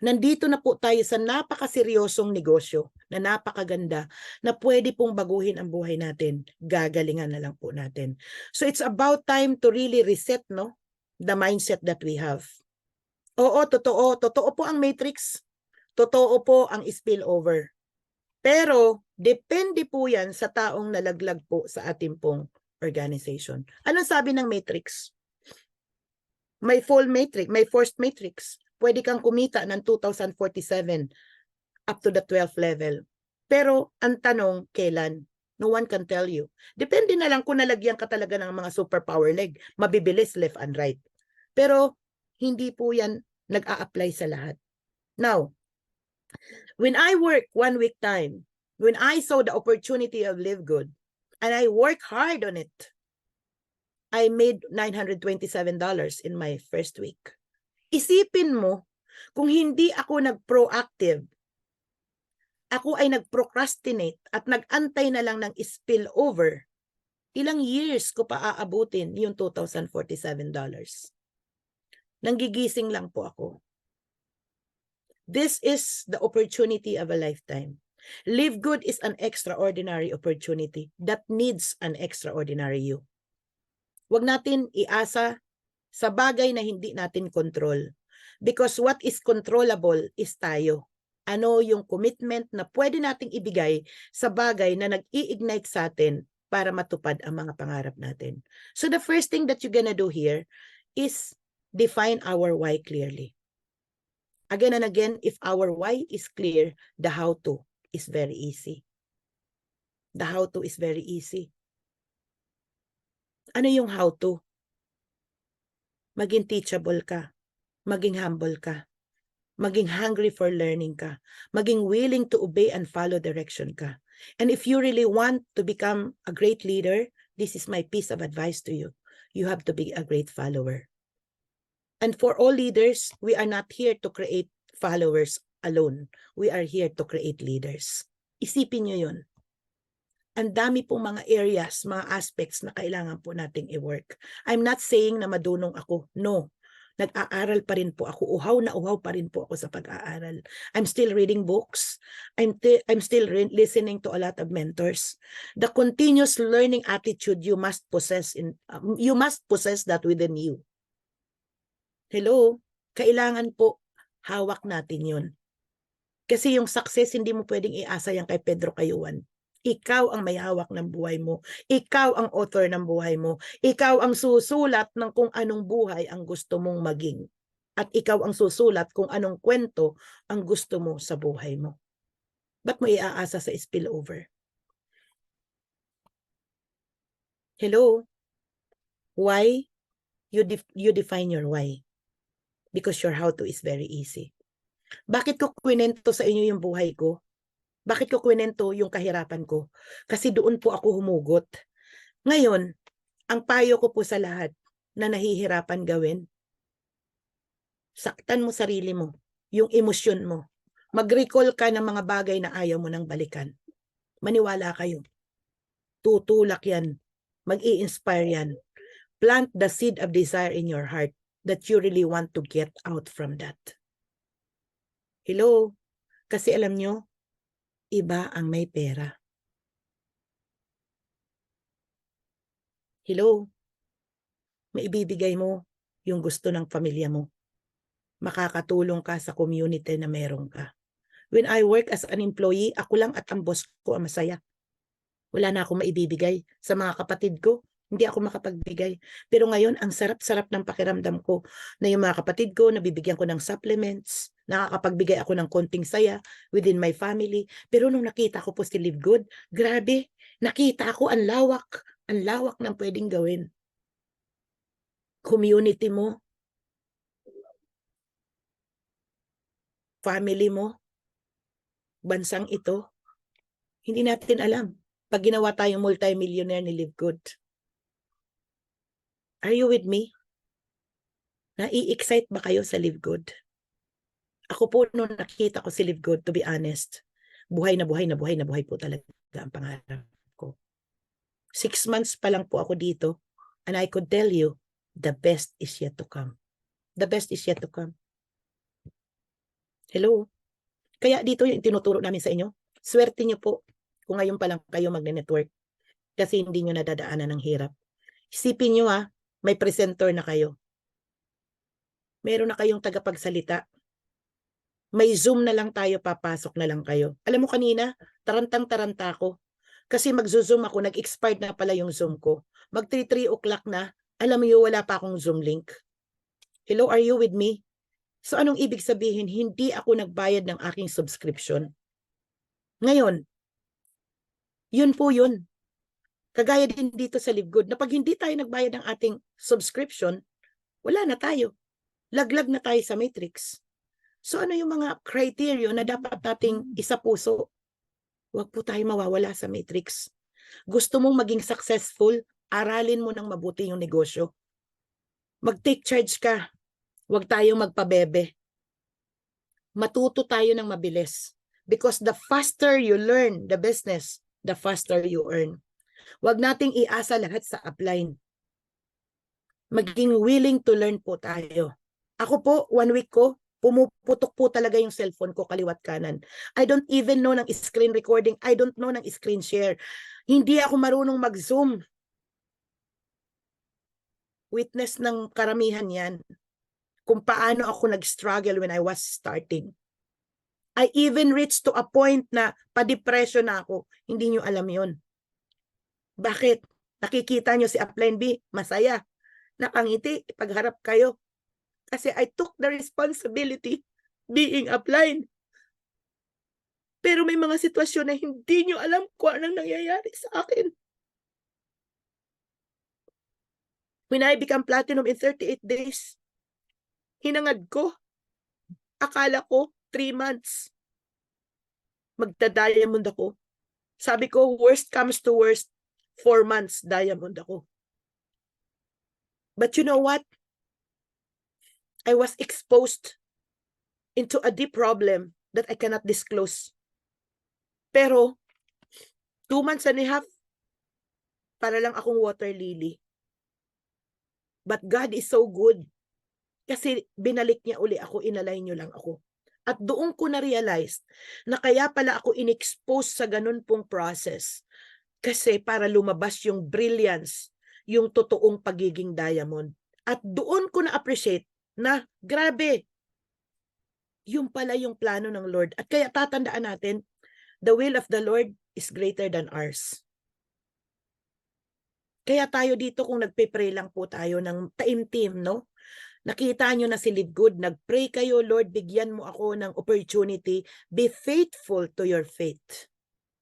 Nandito na po tayo sa napakaseryosong negosyo na napakaganda na pwede pong baguhin ang buhay natin. Gagalingan na lang po natin. So it's about time to really reset, no? The mindset that we have. Oo, totoo. Totoo po ang matrix. Totoo po ang spillover. Pero depende po yan sa taong nalaglag po sa ating pong organization. Anong sabi ng matrix? May full matrix, may forced matrix. Pwede kang kumita ng 2,047 up to the 12th level. Pero ang tanong, kailan? No one can tell you. Depende na lang kung nalagyan ka talaga ng mga superpower leg. Mabibilis left and right. Pero hindi po yan nag-a-apply sa lahat. Now, when I work 1 week time, when I saw the opportunity of Live Good, and I work hard on it, I made $927 in my first week. Isipin mo, kung hindi ako nag-proactive, ako ay nag-procrastinate at nag-antay na lang ng spillover, ilang years ko pa aabutin yung $2,047? Nanggigising lang po ako. This is the opportunity of a lifetime. Live Good is an extraordinary opportunity that needs an extraordinary you. Huwag natin iasa sa bagay na hindi natin control. Because what is controllable is tayo. Ano yung commitment na pwede nating ibigay sa bagay na nag-i-ignite sa atin para matupad ang mga pangarap natin. So the first thing that you're gonna do here is define our why clearly. Again and again, if our why is clear, the how-to is very easy. The how-to is very easy. Ano yung how-to? Maging teachable ka, maging humble ka, maging hungry for learning ka, maging willing to obey and follow direction ka. And if you really want to become a great leader, this is my piece of advice to you. You have to be a great follower. And for all leaders, we are not here to create followers alone. We are here to create leaders. Isipin nyo yun. Ang dami pong mga areas, mga aspects na kailangan po nating i-work. I'm not saying na madunong ako. No. Nag-aaral pa rin po ako. Uhaw na uhaw pa rin po ako sa pag-aaral. I'm still reading books. I'm still listening to a lot of mentors. The continuous learning attitude you must possess that within you. Hello? Kailangan po hawak natin yun. Kasi yung success, hindi mo pwedeng iasa yan kay Pedro Cayuan. Ikaw ang may hawak ng buhay mo. Ikaw ang author ng buhay mo. Ikaw ang susulat ng kung anong buhay ang gusto mong maging. At ikaw ang susulat kung anong kwento ang gusto mo sa buhay mo. Ba't mo iaasa sa spillover? Hello? Why? You define your why. Because your how to is very easy. Bakit ko kwento sa inyo yung buhay ko? Bakit ko kwento yung kahirapan ko? Kasi doon po ako humugot. Ngayon, ang payo ko po sa lahat na nahihirapan gawin, saktan mo sarili mo, yung emosyon mo. Mag-recall ka ng mga bagay na ayaw mo nang balikan. Maniwala kayo. Tutulak yan. Mag-i-inspire yan. Plant the seed of desire in your heart that you really want to get out from that. Hello? Kasi alam nyo, iba ang may pera. Hello? Maibibigay mo yung gusto ng pamilya mo. Makakatulong ka sa community na meron ka. When I work as an employee, ako lang at ang boss ko ang masaya. Wala na akong maibibigay sa mga kapatid ko. Hindi ako makapagbigay. Pero ngayon, ang sarap-sarap ng pakiramdam ko na yung mga kapatid ko, nabibigyan ko ng supplements, nakakapagbigay ako ng konting saya within my family. Pero nung nakita ko po si Live Good, grabe, nakita ko ang lawak ng pwedeng gawin. Community mo, family mo, bansang ito, hindi natin alam. Pag ginawa tayong multi-millionaire ni Live Good. Are you with me? Nai-excite ba kayo sa Live Good? Ako po nung nakita ko si Live Good, to be honest, buhay na buhay na buhay na buhay po talaga ang pangarap ko. 6 months pa lang po ako dito and I could tell you, the best is yet to come. The best is yet to come. Hello? Kaya dito yung tinuturo namin sa inyo. Swerte nyo po kung ngayon pa lang kayo magne-network kasi hindi nyo nadadaanan ng hirap. Isipin nyo may presenter na kayo. Meron na kayong tagapagsalita. May Zoom na lang tayo, papasok na lang kayo. Alam mo kanina, tarantang-taranta ako. Kasi mag-zoom ako, nag-expired na pala yung Zoom ko. Mag 3 o'clock na, alam mo yun, wala pa akong Zoom link. Hello, are you with me? So anong ibig sabihin? Hindi ako nagbayad ng aking subscription. Ngayon, yun po yun. Kagaya din dito sa Live Good, na pag hindi tayo nagbayad ng ating subscription, wala na tayo. Laglag na tayo sa matrix. So ano yung mga criteria na dapat nating isapuso? Huwag po tayo mawawala sa matrix. Gusto mong maging successful, aralin mo ng mabuti yung negosyo. Mag-take charge ka. Huwag tayong magpabebe. Matuto tayo ng mabilis. Because the faster you learn the business, the faster you earn. Huwag nating iasa lahat sa upline. Maging willing to learn po tayo. Ako po, 1 week ko, pumuputok po talaga yung cellphone ko kaliwat kanan. I don't even know ng screen recording. I don't know ng screen share. Hindi ako marunong mag-zoom. Witness ng karamihan yan. Kung paano ako nag-struggle when I was starting. I even reached to a point na pa-depression na ako. Hindi nyo alam yon. Bakit? Nakikita nyo si upline B, masaya. Nakangiti, pagharap kayo. Kasi I took the responsibility being upline. Pero may mga sitwasyon na hindi nyo alam kung anong nangyayari sa akin. When I become platinum in 38 days, hinangad ko. Akala ko 3 months. Magda-diamond ako. Sabi ko, worst comes to worst, 4 months diamond ako. But you know what? I was exposed into a deep problem that I cannot disclose. Pero, 2 months and a half, para lang akong water lily. But God is so good. Kasi binalik niya uli ako, inalay niyo lang ako. At doon ko na-realize na kaya pala ako in-expose sa ganun pong process. Kasi para lumabas yung brilliance, yung totoong pagiging diamond. At doon ko na-appreciate na grabe, yung pala yung plano ng Lord. At kaya tatandaan natin, the will of the Lord is greater than ours. Kaya tayo dito kung nagpe-pray lang po tayo ng taimtim, no? Nakita nyo na si Live Good, nag-pray kayo, Lord, bigyan mo ako ng opportunity. Be faithful to your faith.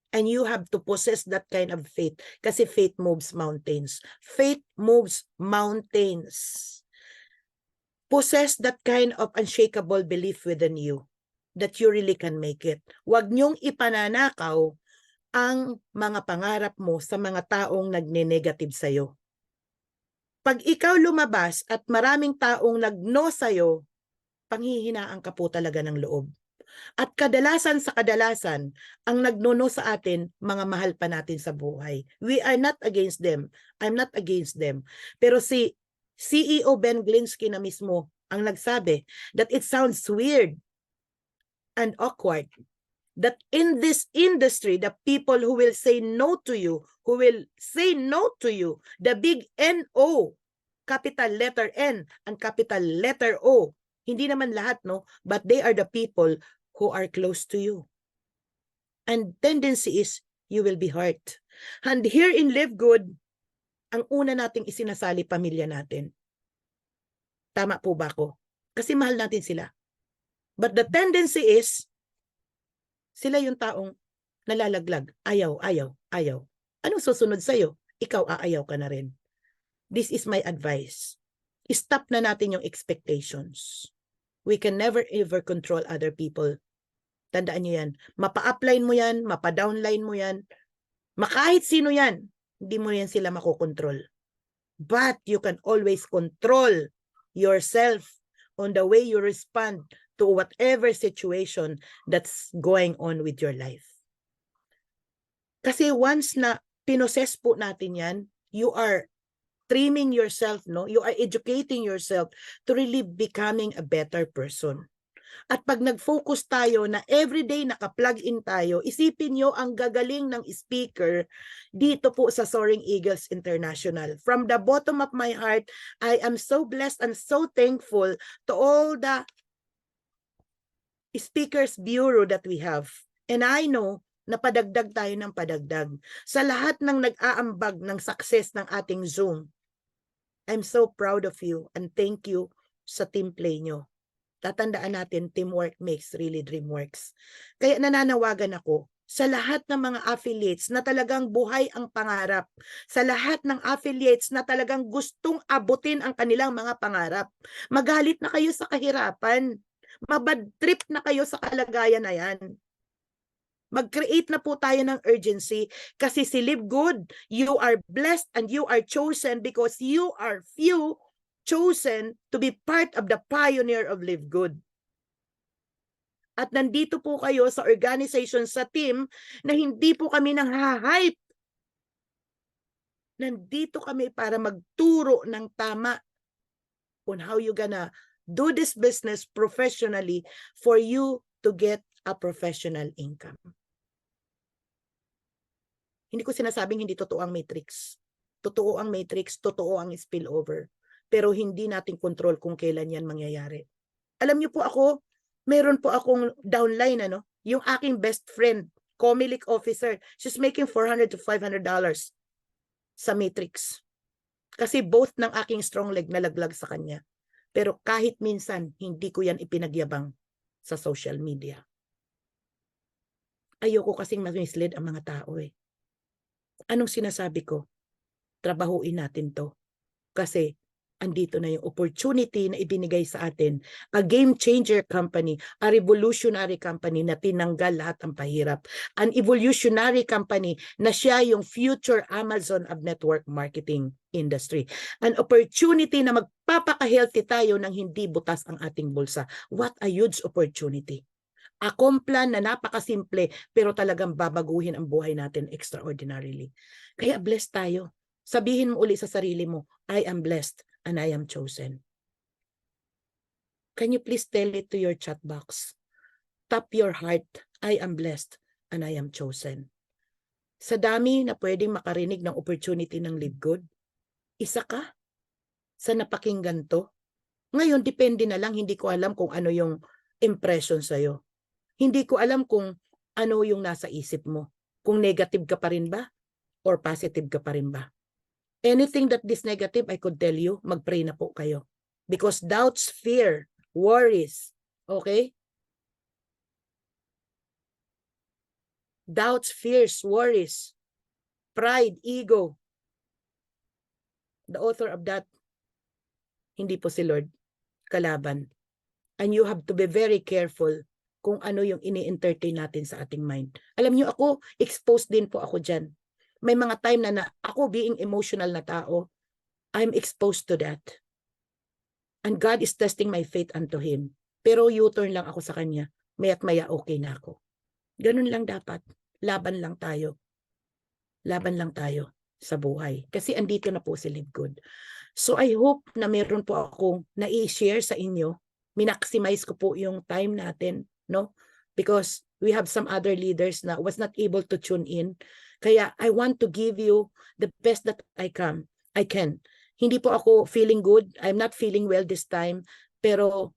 And you have to possess that kind of faith. Kasi faith moves mountains. Faith moves mountains. Possess that kind of unshakable belief within you. that you really can make it. Huwag niyong ipananakaw ang mga pangarap mo sa mga taong nagne-negative sa'yo. Pag ikaw lumabas at maraming taong nag-no sa'yo, panghihinaan ka po talaga ng loob. At kadalasan sa kadalasan, ang nagnono sa atin, mga mahal pa natin sa buhay. We are not against them. I'm not against them. Pero si CEO Ben Glinsky na mismo ang nagsabi that it sounds weird and awkward that in this industry, the people who will say no to you, the big N-O, capital letter N and capital letter O, hindi naman lahat, no? But they are the people who are close to you. And tendency is, you will be hurt. And here in Live Good, ang una nating isinasali pamilya natin. Tama po ba ako? Kasi mahal natin sila. But the tendency is, sila yung taong nalalaglag. Ayaw. Anong susunod sa'yo? Ikaw aayaw ka na rin. This is my advice. Stop na natin yung expectations. We can never ever control other people. Tandaan nyo yan. Mapa-upline mo yan, mapa-downline mo yan. Makahit sino yan, hindi mo yan sila makokontrol. But you can always control yourself on the way you respond to whatever situation that's going on with your life. Kasi once na pinoses po natin yan, you are trimming yourself, no? You are educating yourself to really becoming a better person. At pag nag-focus tayo na everyday naka-plug in tayo, isipin nyo ang gagaling ng speaker dito po sa Soaring Eagles International. From the bottom of my heart, I am so blessed and so thankful to all the speakers bureau that we have. And I know na padagdag tayo ng padagdag. Sa lahat ng nag-aambag ng success ng ating Zoom, I'm so proud of you and thank you sa team play nyo. Tatandaan natin, teamwork makes really dream works. Kaya nananawagan ako sa lahat ng mga affiliates na talagang buhay ang pangarap, sa lahat ng affiliates na talagang gustong abutin ang kanilang mga pangarap. Magalit na kayo sa kahirapan. Mabad trip na kayo sa kalagayan na yan. Mag-create na po tayo ng urgency kasi si Live Good, you are blessed and you are chosen because you are few chosen to be part of the pioneer of Live Good. At nandito po kayo sa organization, sa team, na hindi po kami nang-hype. Nandito kami para magturo ng tama on how you gonna do this business professionally for you to get a professional income. Hindi ko sinasabing hindi totoo ang matrix. Totoo ang matrix, totoo ang spillover. Pero hindi natin control kung kailan yan mangyayari. Alam niyo po ako, meron po akong downline, yung aking best friend, Comelec officer, she's making $400 to $500 sa matrix. Kasi both ng aking strong leg nalaglag sa kanya. Pero kahit minsan, hindi ko yan ipinagyabang sa social media. Ayoko kasing ma-mislead ang mga tao eh. Anong sinasabi ko? Trabahuin natin to. Kasi andito na yung opportunity na ibinigay sa atin. A game changer company, a revolutionary company na tinanggal lahat ng pahirap. An evolutionary company na siya yung future Amazon of network marketing industry. An opportunity na magpapaka-healthy tayo nang hindi butas ang ating bulsa. What a huge opportunity. A plan na napakasimple pero talagang babaguhin ang buhay natin extraordinarily. Kaya blessed tayo. Sabihin mo uli sa sarili mo, I am blessed and I am chosen. Can you please tell it to your chat box? Tap your heart, I am blessed and I am chosen. Sa dami na pwedeng makarinig ng opportunity ng Live Good, isa ka sa napakinggan to. Ngayon, depende na lang, hindi ko alam kung ano yung impression sa'yo. Hindi ko alam kung ano yung nasa isip mo. Kung negative ka pa rin ba or positive ka pa rin ba. Anything that is negative, I could tell you, mag-pray na po kayo. Because doubts, fear, worries, okay? Doubts, fears, worries, pride, ego. The author of that, hindi po si Lord, kalaban. And you have to be very careful kung ano yung ini-entertain natin sa ating mind. Alam niyo ako, exposed din po ako dyan. May mga time na ako being emotional na tao, I'm exposed to that. And God is testing my faith unto Him. Pero U-turn lang ako sa Kanya. Maya't maya okay na ako. Ganun lang dapat. Laban lang tayo. Laban lang tayo sa buhay. Kasi andito na po si Live Good. So I hope na meron po akong na-i-share sa inyo. Minaximize ko po yung time natin, no? Because we have some other leaders na was not able to tune in. Kaya I want to give you the best that I can. Hindi po ako feeling good. I'm not feeling well this time. Pero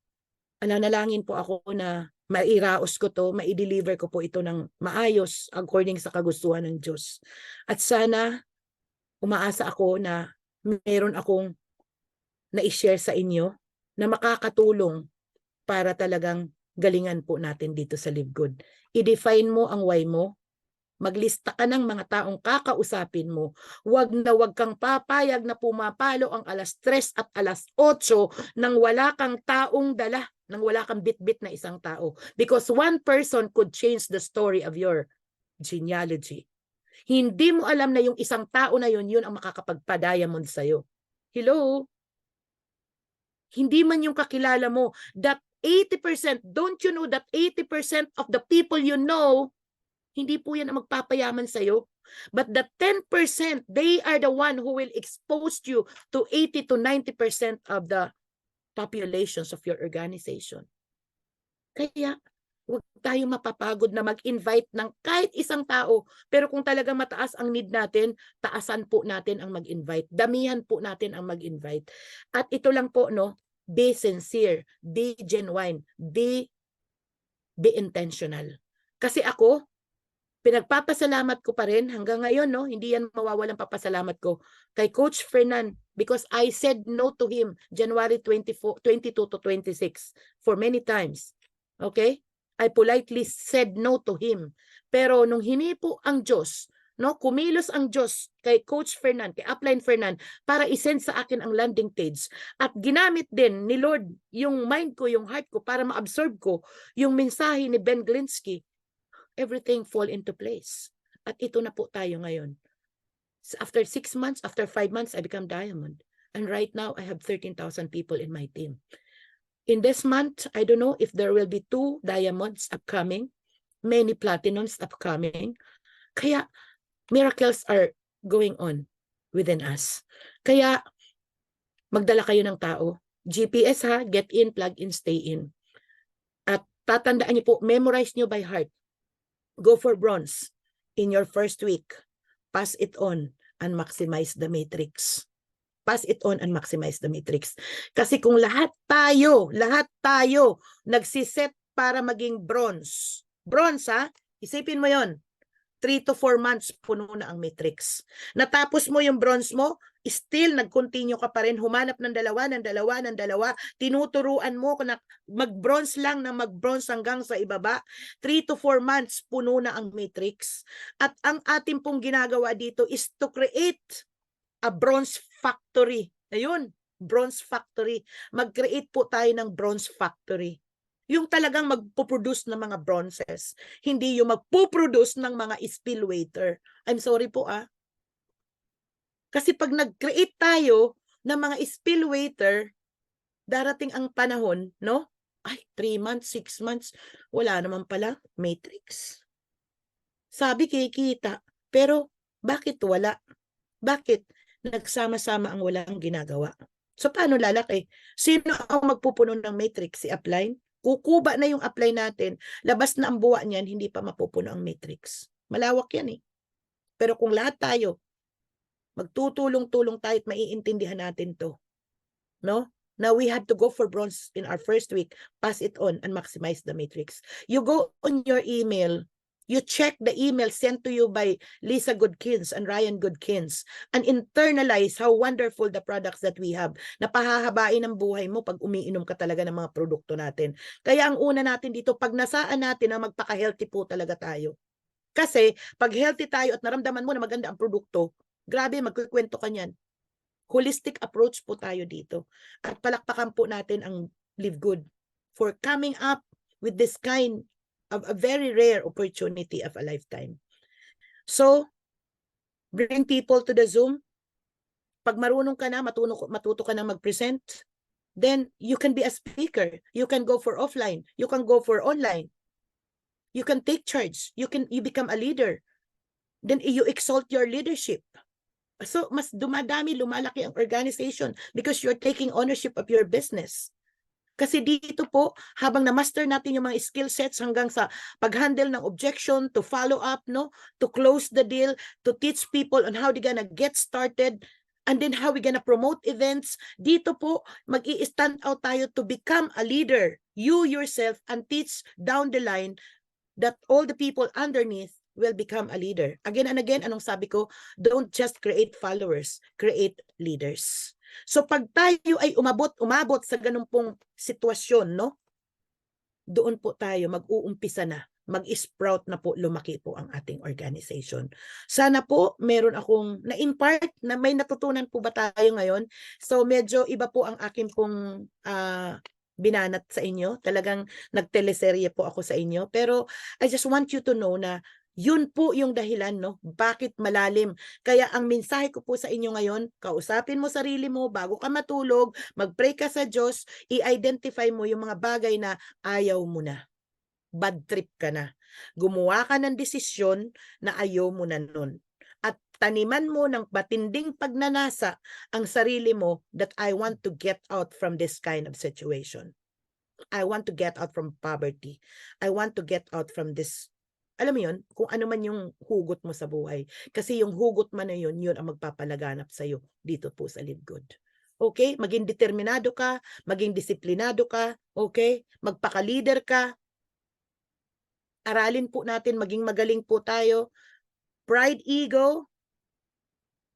nanalangin po ako na mairaos ko to, maideliver ko po ito ng maayos according sa kagustuhan ng Diyos. At sana umaasa ako na meron akong na-share sa inyo na makakatulong para talagang galingan po natin dito sa Live Good. I-define mo ang why mo. Maglista ka ng mga taong kakausapin mo. Huwag na huwag kang papayag na pumapalo ang alas 3 at alas 8 nang wala kang taong dala, nang wala kang bit-bit na isang tao. Because one person could change the story of your genealogy. Hindi mo alam na yung isang tao na yun ang makakapagpa-diamond sa'yo. Hello? Hindi man yung kakilala mo, that 80%, don't you know that 80% of the people you know, hindi po yan ang magpapayaman sa'yo. But the 10%, they are the one who will expose you to 80 to 90% of the populations of your organization. Kaya, huwag tayong mapapagod na mag-invite ng kahit isang tao. Pero kung talagang mataas ang need natin, taasan po natin ang mag-invite. Damihan po natin ang mag-invite. At ito lang po, no, be sincere, be genuine, be intentional. Kasi ako, pinagpapasalamat ko pa rin hanggang ngayon, no, hindi yan mawawalang papasalamat ko kay Coach Fernan because I said no to him January 22 to 26 for many times. Okay? I politely said no to him. Pero nung hinipo ang Diyos, no, kumilos ang Diyos kay Coach Fernan, kay Upline Fernan para isend sa akin ang landing page at ginamit din ni Lord yung mind ko, yung heart ko para ma-absorb ko yung mensahe ni Ben Glinsky, everything fall into place. At ito na po tayo ngayon. After 6 months, after 5 months, I become diamond. And right now, I have 13,000 people in my team. In this month, I don't know if there will be 2 diamonds upcoming, many platinums upcoming. Kaya, miracles are going on within us. Kaya, magdala kayo ng tao. GPS ha, get in, plug in, stay in. At tatandaan niyo po, memorize niyo by heart. Go for bronze in your first week. Pass it on and maximize the matrix. Pass it on and maximize the matrix. Kasi kung lahat tayo nagsiset para maging bronze. Bronze ha? Isipin mo yon. 3 to 4 months puno na ang matrix. Natapos mo yung bronze mo, still nag-continue ka pa rin, humanap ng dalawa, tinuturuan mo na mag-bronze lang na mag-bronze hanggang sa ibaba. 3 to 4 months puno na ang matrix. At ang ating pong ginagawa dito is to create a bronze factory. Ayun, bronze factory. Mag-create po tayo ng bronze factory. Yung talagang magpo-produce ng mga bronzes. Hindi yung magpo-produce ng mga spill waiter. I'm sorry po Kasi pag nag-create tayo ng mga spill waiter, darating ang panahon, no? Ay, 3 months, 6 months, wala naman pala matrix. Sabi kikita, pero bakit wala? Bakit? Nagsama-sama ang walang ginagawa. So, paano lalaki? Sino ang magpupuno ng matrix? Si upline? Kukuba na yung upline natin. Labas na ang buwa niyan, hindi pa mapupuno ang matrix. Malawak yan Pero kung lahat tayo, magtutulong-tulong tayo at maiintindihan natin to. No? Now, we have to go for bronze in our first week. Pass it on and maximize the matrix. You go on your email. You check the email sent to you by Lisa Goodkins and Ryan Goodkins and internalize how wonderful the products that we have. Napahahabain ang buhay mo pag umiinom ka talaga ng mga produkto natin. Kaya ang una natin dito, pag nasaan natin na magpaka-healthy po talaga tayo. Kasi pag healthy tayo at naramdaman mo na maganda ang produkto, grabe, magkukwento ka niyan. Holistic approach po tayo dito. At palakpakan po natin ang Live Good for coming up with this kind a very rare opportunity of a lifetime. So, bring people to the Zoom. Pag marunong ka na, matuto ka na mag-present, then you can be a speaker. You can go for offline. You can go for online. You can take charge. You become a leader. Then you exalt your leadership. So, mas dumadami, lumalaki ang organization because you're taking ownership of your business. Kasi dito po, habang na-master natin yung mga skill sets hanggang sa pag-handle ng objection, to follow up, no, to close the deal, to teach people on how they gonna get started, and then how we gonna promote events, dito po, mag-i-stand out tayo to become a leader, you yourself, and teach down the line that all the people underneath will become a leader. Again and again, anong sabi ko? Don't just create followers, create leaders. So pag tayo ay umabot sa ganun pong sitwasyon, no? Doon po tayo mag-uumpisa na, mag-sprout na po, lumaki po ang ating organization. Sana po meron akong na-impart na may natutunan po ba tayo ngayon? So medyo iba po ang akin pong binanat sa inyo. Talagang nagteleserye po ako sa inyo. Pero I just want you to know na yun po yung dahilan, no? Bakit malalim. Kaya ang mensahe ko po sa inyo ngayon, kausapin mo sarili mo bago ka matulog, mag-pray ka sa Diyos, i-identify mo yung mga bagay na ayaw mo na. Bad trip ka na. Gumawa ka ng desisyon na ayaw mo na nun. At taniman mo ng matinding pagnanasa ang sarili mo that I want to get out from this kind of situation. I want to get out from poverty. I want to get out from this. Alam mo yun, kung ano man yung hugot mo sa buhay. Kasi yung hugot man na yun, yun ang magpapalaganap sa'yo dito po sa Live Good. Okay? Maging determinado ka, maging disiplinado ka, okay? Magpaka-leader ka. Aralin po natin, maging magaling po tayo. Pride, ego,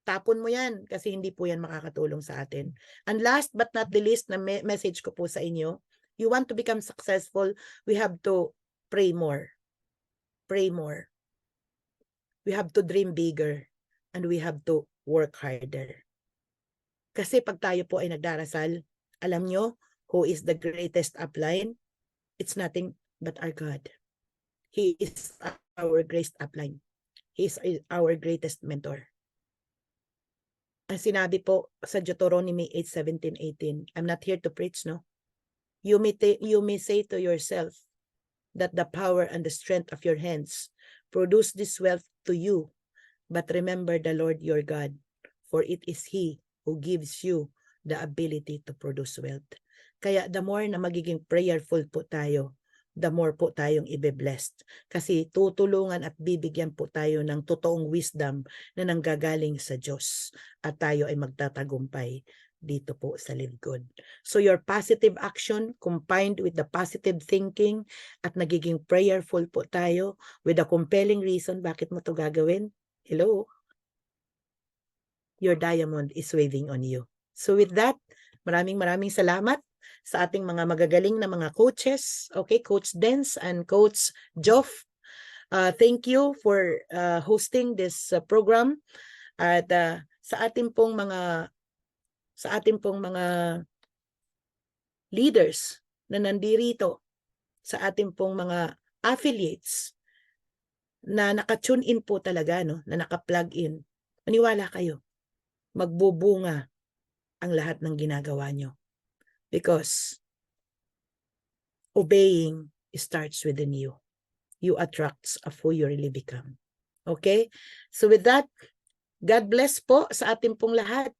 tapon mo yan kasi hindi po yan makakatulong sa atin. And last but not the least na message ko po sa inyo, you want to become successful, we have to pray more. Pray more. We have to dream bigger and we have to work harder. Kasi pag tayo po ay nagdarasal, alam nyo, who is the greatest upline? It's nothing but our God. He is our greatest upline. He is our greatest mentor. Ang sinabi po sa Deuteronomy 8:17-18, I'm not here to preach, no? You may say to yourself that the power and the strength of your hands produce this wealth to you. But remember the Lord your God, for it is He who gives you the ability to produce wealth. Kaya the more na magiging prayerful po tayo, the more po tayong ibe-blessed. Kasi tutulungan at bibigyan po tayo ng totoong wisdom na nanggagaling sa Diyos. At tayo ay magtatagumpay dito po sa Live Good. So your positive action combined with the positive thinking at nagiging prayerful po tayo with a compelling reason bakit mo to gagawin. Hello? Your diamond is waving on you. So with that, maraming salamat sa ating mga magagaling na mga coaches. Okay, Coach Dens and Coach Joff. Thank you for hosting this program. At sa ating pong mga leaders na nandirito, sa ating pong mga affiliates na naka-tune in po talaga, no, na naka-plug in. Maniwala kayo, magbubunga ang lahat ng ginagawa nyo. Because obeying starts within you. You attract of who you really become. Okay? So with that, God bless po sa ating pong lahat.